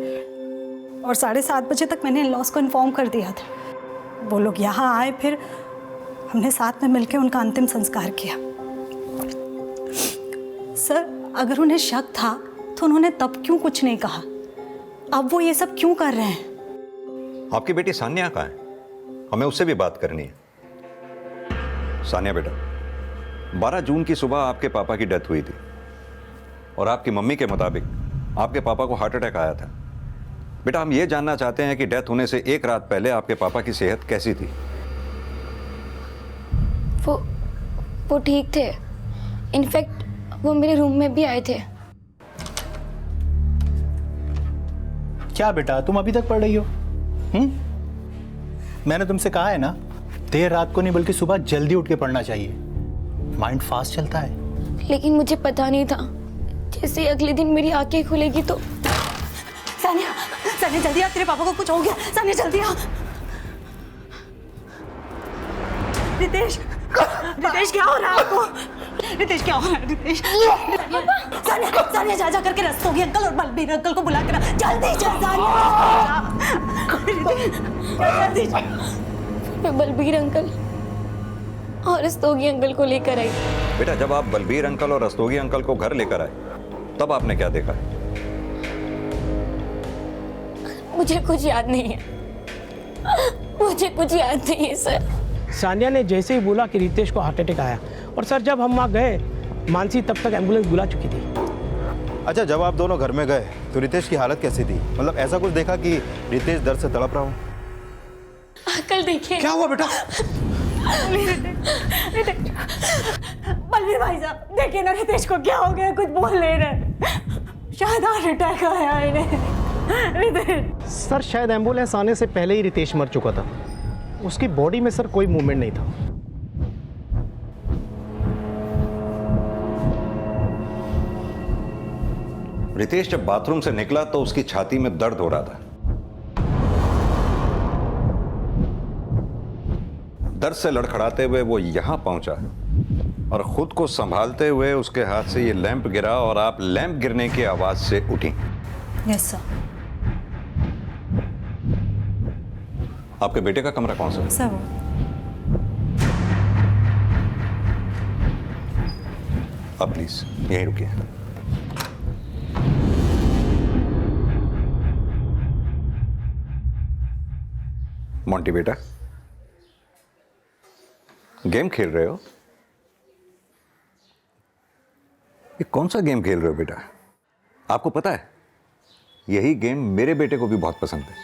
और 7:30 बजे तक मैंने इन-लॉज को इन्फॉर्म कर दिया था। वो लोग यहाँ आए, फिर हमने साथ में मिलकर उनका अंतिम संस्कार किया। सर, अगर उन्हें शक था तो उन्होंने तब क्यों कुछ नहीं कहा? अब वो ये सब क्यों कर रहे हैं? आपकी बेटी सान्या कहाँ है? हमें उससे भी बात करनी है। सान्या बेटा, 12 जून की सुबह आपके पापा की डेथ हुई थी और आपकी मम्मी के मुताबिक आपके पापा को हार्ट अटैक आया था। बेटा, हम ये जानना चाहते हैं कि डेथ होने से एक रात पहले आपके पापा की सेहत कैसी थी? वो ठीक थे। इनफैक्ट वो मेरे रूम में भी आए थे। क्या बेटा, तुम अभी तक पढ़ रही हो? मैंने तुमसे कहा है ना, देर रात को नहीं बल्कि सुबह जल्दी उठ के पढ़ना चाहिए, माइंड फास्ट चलता है। लेकिन मुझे पता नहीं था, जैसे अगले दिन मेरी आंखें खुलेगी तो। सानिया, सानिया जल्दी आ, तेरे पापा को कुछ हो गया। सानिया जल्दी आ। रितेश, रितेश क्या हो रहा है आपको? रितेश क्या हो रहा है? रितेश, सानिया, सानिया जा करके रस्तोगी अंकल और बलबीर अंकल को बुला कर जल्दी चल। सानिया, जल्दी चल। मैं बलबीर अंकल और रस्तोगी अंकल को लेकर आई। बेटा, जब आप बलबीर अंकल और रस्तोगी अंकल को घर लेकर आए तब आपने क्या देखा? मुझे कुछ याद नहीं है, मुझे कुछ याद नहीं है सर। सानिया ने जैसे ही बोला कि रितेश को हार्ट अटैक आया, और सर जब हम वहाँ गए, मानसी तब तक एम्बुलेंस बुला चुकी थी। अच्छा, जब आप दोनों घर में गए तो रितेश की हालत कैसी थी? मतलब ऐसा कुछ देखा कि रितेश दर्द से तड़प रहा हो? अंकल देखिए। क्या हुआ बेटा? बलबीर भाई साहब, देखिए ना रितेश को क्या हो गया, कुछ बोल नहीं रहे। शायद हार्ट अटैक आया इन्हें। रितेश सर, शायद एम्बुलेंस आने से पहले ही रितेश मर चुका था। उसकी बॉडी में सर कोई मूवमेंट नहीं था। रितेश जब बाथरूम से निकला तो उसकी छाती में दर्द हो रहा था। दर्द से लड़खड़ाते हुए वो यहां पहुंचा और खुद को संभालते हुए उसके हाथ से ये लैंप गिरा और आप लैंप गिरने की आवाज से उठी। Yes sir. आपके बेटे का कमरा कौन सा है? सर, आप प्लीज यहीं रुकिए। मोंटी बेटा, गेम खेल रहे हो? ये कौन सा गेम खेल रहे हो बेटा? आपको पता है यही गेम मेरे बेटे को भी बहुत पसंद है।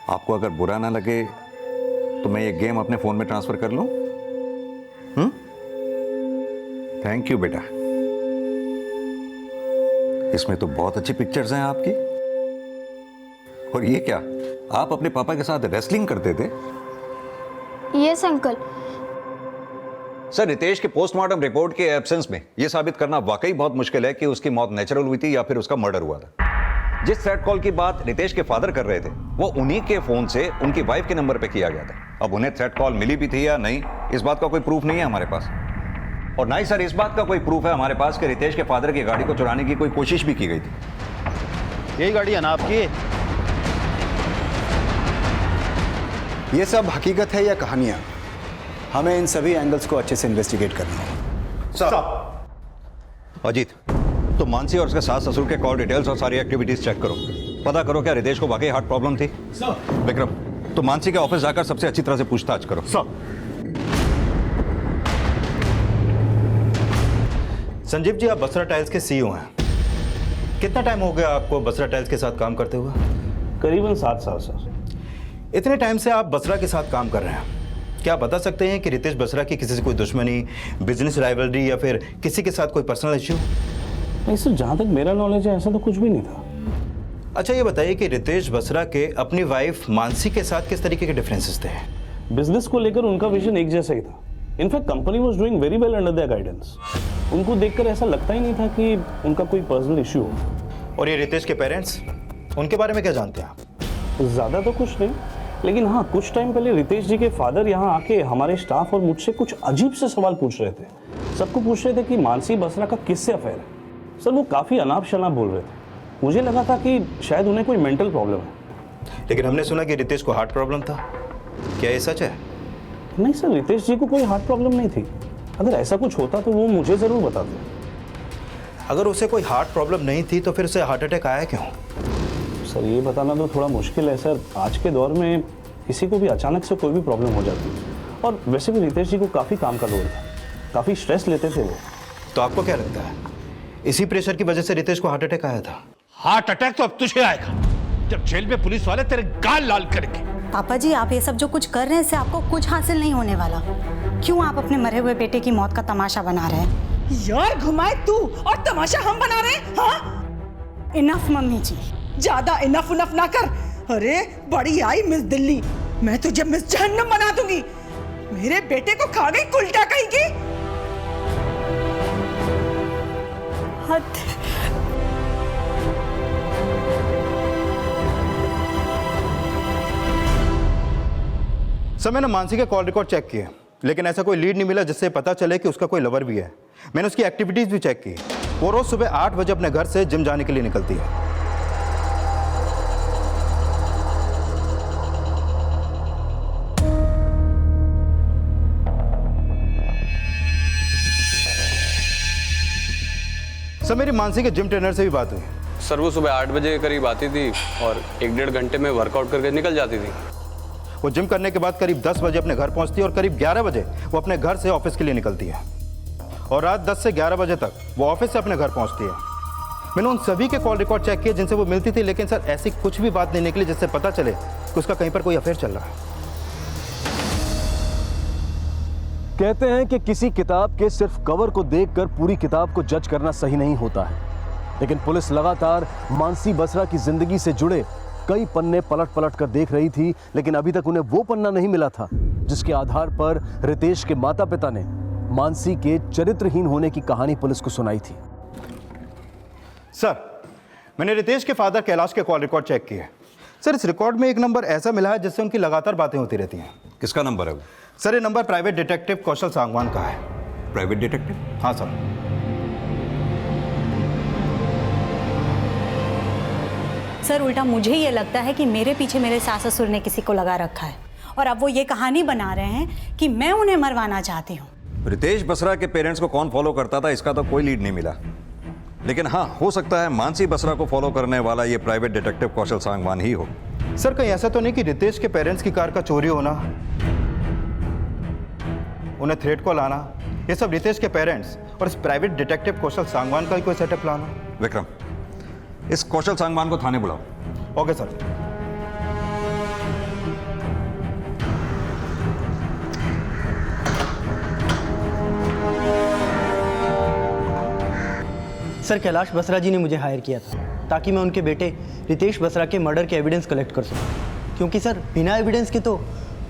आपको अगर बुरा ना लगे तो मैं ये गेम अपने फोन में ट्रांसफर कर लूं? थैंक यू बेटा। इसमें तो बहुत अच्छी पिक्चर्स हैं आपकी। और ये क्या, आप अपने पापा के साथ रेसलिंग करते थे? Yes uncle. सर, रितेश के पोस्टमार्टम रिपोर्ट के एब्सेंस में यह साबित करना वाकई बहुत मुश्किल है कि उसकी मौत नेचुरल हुई थी या फिर उसका मर्डर हुआ था। जिस थ्रेट कॉल की बात रितेश के फादर कर रहे थे वो उन्हीं के फोन से उनकी वाइफ के नंबर पे किया गया था। अब उन्हें थ्रेट कॉल मिली भी थी या नहीं, इस बात का कोई प्रूफ नहीं है हमारे पास। और ना ही सर इस बात का कोई प्रूफ है हमारे पास कि रितेश के फादर की गाड़ी को चुराने की कोई कोशिश भी की गई थी। यही गाड़ी है ना आपकी? ये सब हकीकत है या कहानियां? हमें इन सभी एंगल्स को अच्छे से इन्वेस्टिगेट करना होगा। अजीत, तो मानसी और उसके सास ससुर के कॉल डिटेल्स और सारी एक्टिविटीज चेक करो। पता करो क्या रितेश को वाकई हार्ट प्रॉब्लम थी। विक्रम, तो मानसी के ऑफिस जाकर सबसे अच्छी तरह से पूछताछ करो। संजीव जी, आप बसरा टाइल्स के सीईओ हैं। कितना टाइम हो गया आपको बसरा टाइल्स के साथ काम करते हुए? करीबन 7 साल सर। इतने टाइम से आप बसरा के साथ काम कर रहे हैं, क्या आप बता सकते हैं कि रितेश बसरा की किसी से कोई दुश्मनी, बिजनेस राइवलरी या फिर किसी के साथ कोई पर्सनल इश्यू? नहीं सर, जहाँ तक मेरा नॉलेज है ऐसा तो कुछ भी नहीं था। अच्छा ये बताइए कि रितेश बसरा के अपनी वाइफ मानसी के साथ किस तरीके के डिफरेंसेस थे? बिजनेस को लेकर उनका विजन एक जैसा ही था। In fact company was doing very well under their guidance. उनको देखकर ऐसा लगता ही नहीं था कि उनका कोई पर्सनल इश्यू हो। और ये रितेश के पेरेंट्स, उनके बारे में क्या जानते हैं आप? ज़्यादा तो कुछ नहीं, लेकिन हाँ कुछ टाइम पहले रितेश जी के फादर यहाँ आके हमारे स्टाफ और मुझसे कुछ अजीब से सवाल पूछ रहे थे। सबको पूछ रहे थे कि मानसी बसरा का किससे अफेयर है। सर वो काफ़ी अनाप शनाप बोल रहे थे। मुझे लगा था कि शायद उन्हें कोई मेंटल प्रॉब्लम है। लेकिन हमने सुना कि रितेश को हार्ट प्रॉब्लम था, क्या ये सच है? नहीं सर, रितेश जी को कोई हार्ट प्रॉब्लम नहीं थी। अगर ऐसा कुछ होता तो वो मुझे ज़रूर बताते। अगर उसे कोई हार्ट प्रॉब्लम नहीं थी तो फिर उसे हार्ट अटैक आया क्यों? सर ये बताना तो थोड़ा मुश्किल है सर। आज के दौर में किसी को भी अचानक से कोई भी प्रॉब्लम हो जाती है। और वैसे भी रितेश जी को काफ़ी काम का लोड था, काफ़ी स्ट्रेस लेते थे वो। तो आपको क्या लगता है इसी प्रेशर की वजह से रितेश को हार्ट अटैक आया था? हार्ट अटैक तो अब तुझे आएगा जब जेल में पुलिस वाले तेरे गाल लाल करेंगे। पापा जी, आप ये सब जो कुछ कर रहे हैं इससे आपको कुछ हासिल नहीं होने वाला। क्यों आप अपने मरे हुए बेटे की मौत का तमाशा बना रहे हैं? यार घुमाए तू और तमाशा हम बना रहे हैं। हाँ इनफ मम्मी जी, ज्यादा इनफ उनफ ना कर। अरे बड़ी आई मिस दिल्ली, मैं तुझे मिस जहन्नम बना दूंगी। मेरे बेटे को खा गई कुल्टा कहीं की। हद। सर मैंने मानसी के कॉल रिकॉर्ड चेक किए, लेकिन ऐसा कोई लीड नहीं मिला जिससे पता चले कि उसका कोई लवर भी है। मैंने उसकी एक्टिविटीज भी चेक की। वो रोज सुबह 8 बजे अपने घर से जिम जाने के लिए निकलती है। सर मेरी मानसी के जिम ट्रेनर से भी बात हुई। सर वो सुबह 8 बजे के करीब आती थी और 1-1.5 घंटे में वर्कआउट करके निकल जाती थी। वो जिम करने के बाद करीब 10 बजे अपने घर पहुंचती है और करीब 11 बजे वो अपने घर से ऑफिस के लिए निकलती है और रात 10 से 11 बजे तक वो ऑफिस से अपने घर पहुंचती है। मैंने उन सभी के कॉल रिकॉर्ड चेक किए जिनसे वो मिलती थी, लेकिन सर ऐसी कुछ भी बात नहीं निकली जिससे पता चले कि उसका कहीं पर कोई अफेयर चल रहा है। कहते हैं कि किसी किताब के सिर्फ कवर को देखकर पूरी किताब को जज करना सही नहीं होता है, लेकिन पुलिस लगातार मानसी बसरा की जिंदगी से जुड़े कई पन्ने पलट पलट कर देख रही थी, लेकिन अभी तक उन्हें वो पन्ना नहीं मिला था जिसके आधार पर रितेश के माता पिता ने मानसी के चरित्रहीन होने की कहानी पुलिस को सुनाई थी। सर मैंने रितेश के फादर कैलाश के कॉल रिकॉर्ड चेक किए। सर इस रिकॉर्ड में एक नंबर ऐसा मिला है जिससे उनकी लगातार बातें होती रहती हैं। किसका नंबर है वो? सर ये नंबर प्राइवेट डिटेक्टिव कौशल सांगवान का है। Private detective? हाँ सर। सर उल्टा मुझे ये लगता है कि मेरे पीछे मेरे सास ससुर ने किसी को लगा रखा है और अब वो ये कहानी बना रहे हैं कि मैं उन्हें मरवाना चाहती हूँ। रितेश बसरा के पेरेंट्स को कौन फॉलो करता था इसका तो कोई लीड नहीं मिला, लेकिन हाँ हो सकता है मानसी बसरा को फॉलो करने वाला ये प्राइवेट डिटेक्टिव कौशल सांगवान ही हो। सर कहीं ऐसा तो नहीं कि रितेश के पेरेंट्स की कार का चोरी होना, उन्हें थ्रेट कॉल आना, ये सब रितेश के पेरेंट्स और इस प्राइवेट डिटेक्टिव कौशल सांगवान का ही कोई सेटअप प्लान हो। विक्रम, इस कौशल सांगवान को थाने बुलाओ। Okay sir. Sir Kailash Basra ji ने मुझे हायर किया था ताकि मैं उनके बेटे रितेश बसरा के मर्डर के एविडेंस कलेक्ट कर सकूं, क्योंकि सर बिना एविडेंस के तो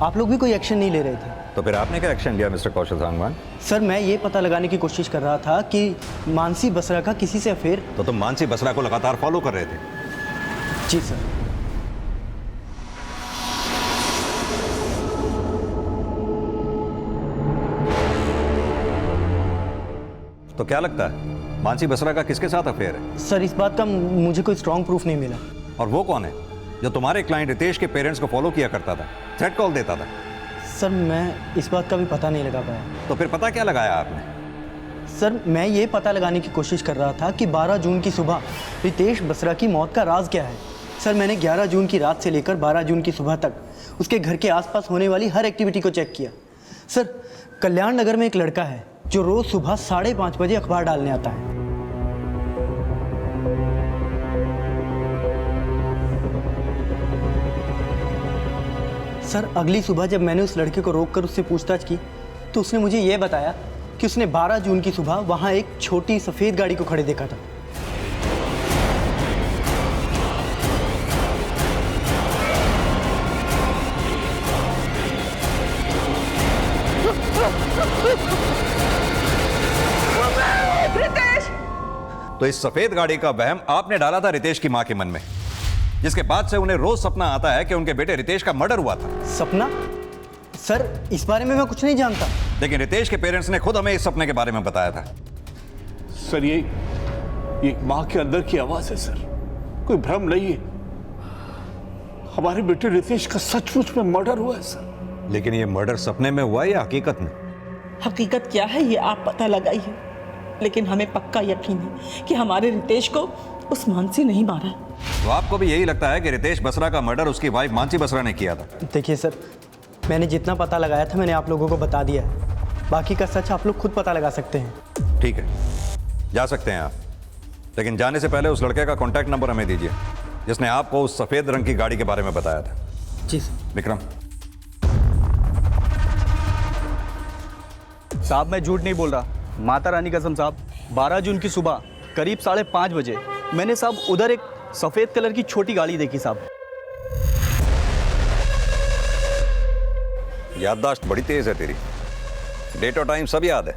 आप लोग भी कोई एक्शन नहीं ले रहे थे। तो फिर आपने क्या एक्शन लिया मिस्टर कौशल सांगवान? सर मैं ये पता लगाने की कोशिश कर रहा था कि मानसी बसरा का किसी से अफेयर। तो तुम मानसी बसरा को लगातार फॉलो कर रहे थे? जी सर। तो क्या लगता है मानसी बसरा का किसके साथ अफेयर है? सर इस बात का मुझे कोई स्ट्रॉन्ग प्रूफ नहीं मिला। और वो कौन है जो तुम्हारे क्लाइंट रितेश के पेरेंट्स को फॉलो किया करता था, थ्रेट कॉल देता था? सर मैं इस बात का भी पता नहीं लगा पाया। तो फिर पता क्या लगाया आपने? सर मैं ये पता लगाने की कोशिश कर रहा था कि 12 जून की सुबह रितेश बसरा की मौत का राज क्या है। सर मैंने 11 जून की रात से लेकर 12 जून की सुबह तक उसके घर के आसपास होने वाली हर एक्टिविटी को चेक किया। सर कल्याण नगर में एक लड़का है जो रोज़ सुबह 5:30 बजे अखबार डालने आता है। सर अगली सुबह जब मैंने उस लड़के को रोककर उससे पूछताछ की तो उसने मुझे यह बताया कि उसने 12 जून की सुबह वहां एक छोटी सफ़ेद गाड़ी को खड़े देखा था। तो इस सफेद गाड़ी का वहम आपने डाला था रितेश की मां के मन में, जिसके बाद से उन्हें रोज सपना आता है कि उनके बेटे रितेश का मर्डर हुआ था। सपना? सर इस बारे में मैं कुछ नहीं जानता। लेकिन रितेश के पेरेंट्स ने खुद हमें इस सपने के बारे में बताया था। सर ये एक मां के अंदर की आवाज है सर, कोई भ्रम नहीं है। हमारे बेटे रितेश का सचमुच में मर्डर हुआ है सर। लेकिन ये मर्डर सपने में हुआ या हकीकत में? हकीकत क्या है ये आप पता लगाइए, लेकिन हमें पक्का यकीन है कि हमारे रितेश को उस मानसी नहीं मारा। तो आपको भी यही लगता है कि रितेश बसरा का मर्डर उसकी वाइफ मानसी बसरा ने किया था? देखिए सर मैंने जितना पता लगाया था मैंने आप लोगों को बता दिया है, बाकी का सच आप लोग खुद पता लगा सकते हैं। ठीक है, जा सकते हैं आप, लेकिन जाने से पहले उस लड़के का कॉन्टैक्ट नंबर हमें दीजिए जिसने आपको उस सफेद रंग की गाड़ी के बारे में बताया था। जी सर। विक्रम। साहब मैं झूठ नहीं बोल रहा, माता रानी कसम साहब, 12 जून की सुबह करीब 5:30 बजे मैंने साहब उधर एक सफ़ेद कलर की छोटी गाड़ी देखी साहब। याददाश्त बड़ी तेज है तेरी, डेट और टाइम सब याद है।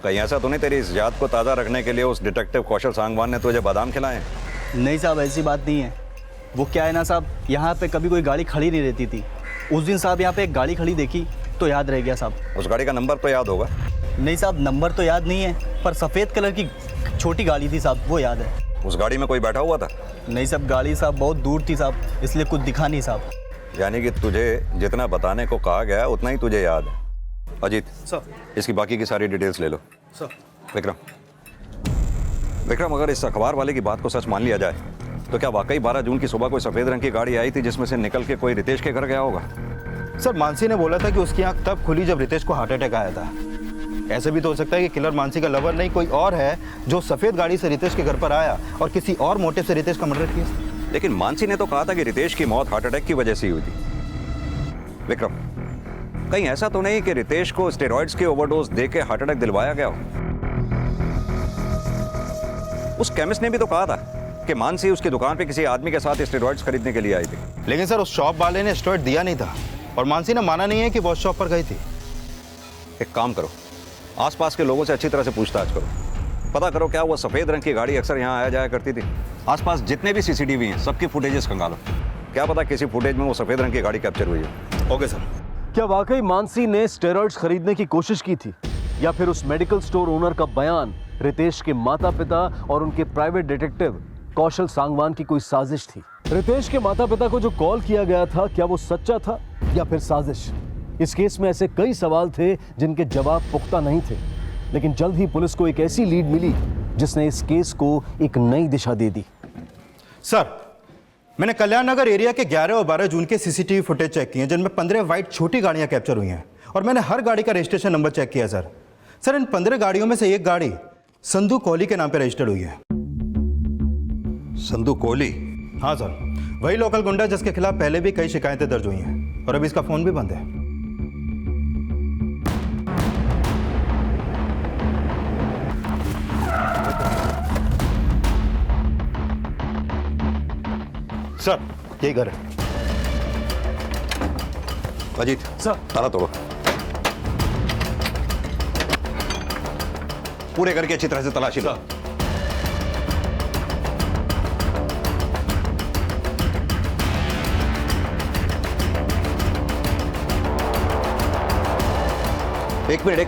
कहीं ऐसा तो नहीं तेरी इस याद को ताज़ा रखने के लिए उस डिटेक्टिव कौशल सांगवान ने तुझे बादाम खिलाए? नहीं साहब ऐसी बात नहीं है। वो क्या है ना साहब, यहाँ पे कभी कोई गाड़ी खड़ी नहीं रहती थी। उस दिन साहब यहाँ पे एक गाड़ी खड़ी देखी तो याद रह गया साहब। उस गाड़ी का नंबर तो याद होगा? नहीं साहब नंबर तो याद नहीं है, पर सफ़ेद कलर की छोटी गाड़ी थी साहब, वो याद है। उस गाड़ी में कोई बैठा हुआ था? नहीं साहब गाड़ी साहब बहुत दूर थी साहब, इसलिए कुछ दिखा नहीं साहब। यानी कि तुझे जितना बताने को कहा गया उतना ही तुझे याद है। अजीत सर, इसकी बाकी की सारी डिटेल्स ले लो। सर। विक्रम, अगर इस अखबार वाले की बात को सच मान लिया जाए तो क्या वाकई 12 जून की सुबह कोई सफ़ेद रंग की गाड़ी आई थी जिसमें से निकल के कोई रितेश के घर गया होगा? सर मानसी ने बोला था कि उसकी आंख तब खुली जब रितेश को हार्ट अटैक आया था। ऐसे भी तो हो सकता है कि किलर मानसी का लवर नहीं कोई और है जो सफ़ेद गाड़ी से रितेश के घर पर आया और किसी और मोटिव से रितेश का मर्डर किया। लेकिन मानसी ने तो कहा था कि रितेश की मौत हार्ट अटैक की वजह से हुई थी। विक्रम, कहीं ऐसा तो नहीं कि रितेश को स्टेरॉइड्स के ओवरडोज देके हार्ट अटैक दिलवाया गया हो? उस केमिस्ट ने भी तो कहा था कि मानसी उसकी दुकान पे किसी आदमी के साथ स्टेरॉइड्स खरीदने के लिए आई थी। लेकिन सर उस शॉप वाले ने स्टेरॉइड दिया नहीं था और मानसी ने माना नहीं है कि वो उस शॉप पर गई थी। एक काम करो, आसपास के लोगों से अच्छी तरह से पूछताछ करो, पता करो क्या वो सफ़ेद रंग की गाड़ी अक्सर यहाँ आया जाया करती थी। आसपास जितने भी सीसीटीवी हैं सबकी फुटेजेस खंगालो, क्या पता किसी फुटेज में वो सफ़ेद रंग की गाड़ी कैप्चर हुई है। Okay sir. क्या वाकई मानसी ने स्टेरॉइड्स खरीदने की कोशिश की थी या फिर उस मेडिकल स्टोर ओनर का बयान रितेश के माता पिता और उनके प्राइवेट डिटेक्टिव कौशल सांगवान की कोई साजिश थी? रितेश के माता पिता को जो कॉल किया गया था क्या वो सच्चा था या फिर साजिश? इस केस में ऐसे कई सवाल थे जिनके जवाब पुख्ता नहीं थे, लेकिन जल्द ही पुलिस को एक ऐसी लीड मिली जिसने इस केस को एक नई दिशा दे दी। सर मैंने कल्याण नगर एरिया के 11 और 12 जून के सीसीटीवी फुटेज चेक किए जिनमें 15 वाइट छोटी गाड़ियां कैप्चर हुई हैं और मैंने हर गाड़ी का रजिस्ट्रेशन नंबर चेक किया सर। इन 15 गाड़ियों में से एक गाड़ी संधू कोहली के नाम पे रजिस्टर्ड हुई है। संधू कोहली? हाँ सर, वही लोकल गुंडा जिसके खिलाफ पहले भी कई शिकायतें दर्ज हुई हैं और अभी इसका फोन भी बंद है। सर, यही घर है। अजीत सर, ताला तोड़ो। पूरे घर की अच्छी तरह से तलाशी लो। एक मिनट।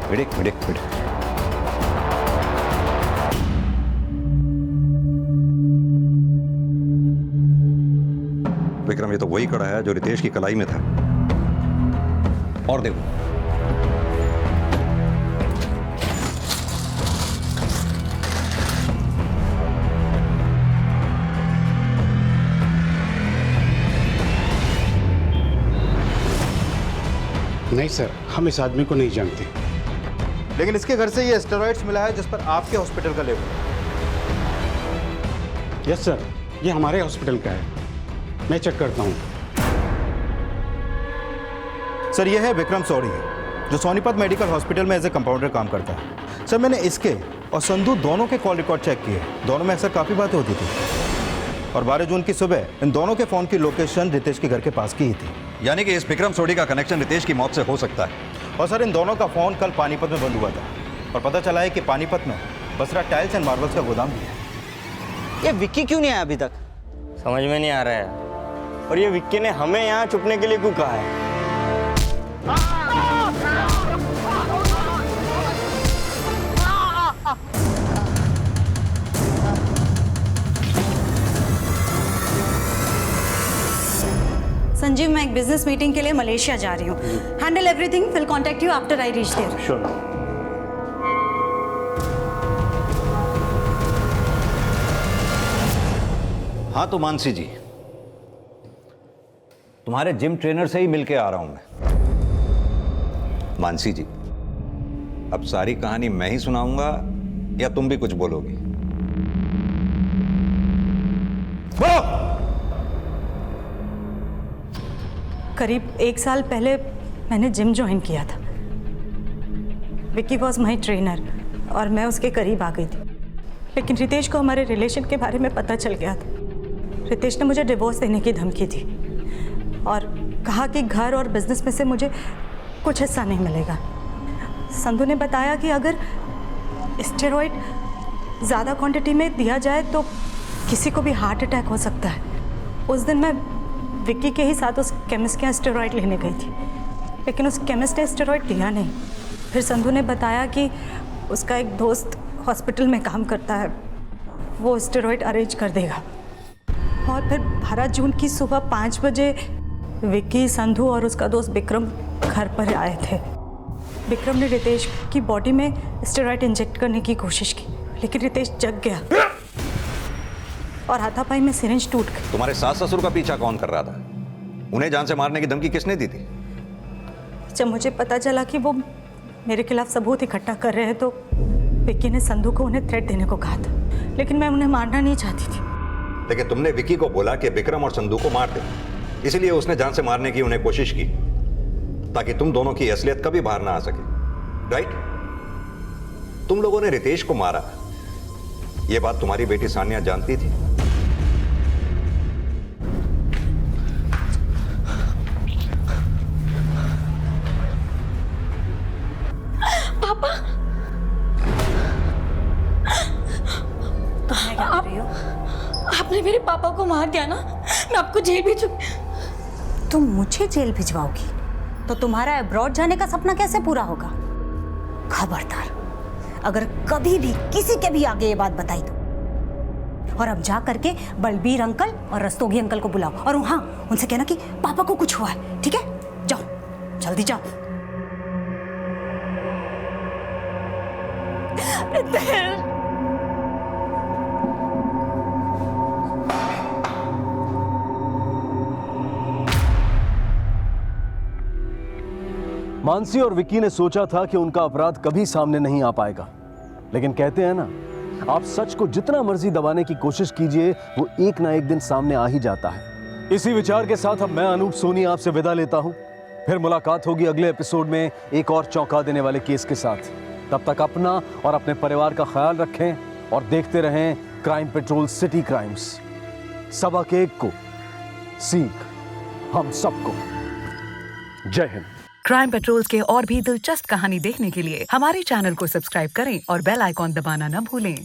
विक्रम, ये तो वही कड़ा है जो रितेश की कलाई में था। और देखो, नहीं सर, हम इस आदमी को नहीं जानते। लेकिन इसके घर से ये स्टेरॉइड्स मिला है जिस पर आपके हॉस्पिटल का लेबल है। यस सर, ये हमारे हॉस्पिटल का है। मैं चेक करता हूँ। सर, ये है विक्रम सौड़ी, जो सोनीपत मेडिकल हॉस्पिटल में एज ए कंपाउंडर काम करता है। सर, मैंने इसके और संधू दोनों के कॉल रिकॉर्ड चेक किए। दोनों में अक्सर काफ़ी बातें होती थी और 12 जून की सुबह इन दोनों के फ़ोन की लोकेशन रितेश के घर के पास की ही थी। यानी कि इस विक्रम सोडी का कनेक्शन रितेश की मौत से हो सकता है। और सर, इन दोनों का फ़ोन कल पानीपत में बंद हुआ था और पता चला है कि पानीपत में बसरा टाइल्स एंड मार्बल्स का गोदाम भी है। ये विक्की क्यों नहीं आया अभी तक? समझ में नहीं आ रहा है। और ये विक्की ने हमें यहाँ छुपने के लिए क्यों कहा है? संजीव, मैं एक बिजनेस मीटिंग के लिए मलेशिया जा रही हूँ। Handle everything, will contact you after I reach there. Sure. हाँ तो मानसी जी, तुम्हारे जिम ट्रेनर से ही मिलके आ रहा हूं मैं। मानसी जी, अब सारी कहानी मैं ही सुनाऊंगा या तुम भी कुछ बोलोगी? करीब 1 साल पहले मैंने जिम ज्वाइन किया था। विक्की वॉज माई ट्रेनर और मैं उसके करीब आ गई थी। लेकिन रितेश को हमारे रिलेशन के बारे में पता चल गया था। रितेश ने मुझे डिवोर्स देने की धमकी दी और कहा कि घर और बिजनेस में से मुझे कुछ हिस्सा नहीं मिलेगा। संधू ने बताया कि अगर स्टेरॉइड ज़्यादा क्वांटिटी में दिया जाए तो किसी को भी हार्ट अटैक हो सकता है। उस दिन मैं विक्की के ही साथ उस केमिस्ट के यहाँ स्टेरॉइड लेने गई थी, लेकिन उस केमिस्ट ने स्टेरॉइड दिया नहीं। फिर संधू ने बताया कि उसका एक दोस्त हॉस्पिटल में काम करता है, वो स्टेरॉइड अरेंज कर देगा। और फिर 12 जून की सुबह 5 बजे विक्की, संधू और उसका दोस्त विक्रम घर पर आए थे। विक्रम ने रितेश की बॉडी में स्टेरॉइड इंजेक्ट करने की कोशिश की, लेकिन रितेश जग गया और हाथापाई में सिरिंज टूट गई। तुम्हारे सास ससुर का पीछा कौन कर रहा था? उन्हें जान से मारने की धमकी किसने दी थी? जब मुझे पता चला कि वो मेरे खिलाफ सबूत इकट्ठा कर रहे हैं तो विक्की ने संधू को उन्हें थ्रेट देने को कहा था, लेकिन मैं उन्हें मारना नहीं चाहती थी। लेकिन तुमने विक्की को बोला कि विक्रम और संधू को मार दे, इसलिए उसने जान से मारने की उन्हें कोशिश की ताकि तुम दोनों की असलियत कभी बाहर ना आ सके, राइट? तुम लोगों ने रितेश को मारा, यह बात तुम्हारी बेटी सानिया जानती थी? पापा, तुम क्या कर रही हो? आपने मेरे पापा को मार दिया ना, मैं आपको जेल भेजूंगी। तुम मुझे जेल भिजवाओगी तो तुम्हारा अब्रॉड जाने का सपना कैसे पूरा होगा? खबरदार, अगर कभी भी किसी के भी आगे ये बात बताई तो। और अब जा करके बलबीर अंकल और रस्तोगी अंकल को बुलाओ और हाँ, उनसे कहना कि पापा को कुछ हुआ है, ठीक है? जाओ, जल्दी जाओ। मानसी और विक्की ने सोचा था कि उनका अपराध कभी सामने नहीं आ पाएगा, लेकिन कहते हैं ना, आप सच को जितना मर्जी दबाने की कोशिश कीजिए, वो एक ना एक दिन सामने आ ही जाता है। इसी विचार के साथ अब मैं अनूप सोनी आपसे विदा लेता हूं। फिर मुलाकात होगी अगले एपिसोड में एक और चौंका देने वाले केस के साथ। तब तक अपना और अपने परिवार का ख्याल रखें और देखते रहें क्राइम पेट्रोल सिटी क्राइम्स। सबक एक को, सीख हम सबको। जय हिंद। क्राइम पेट्रोल्स के और भी दिलचस्प कहानी देखने के लिए हमारे चैनल को सब्सक्राइब करें और बेल आइकॉन दबाना न भूलें।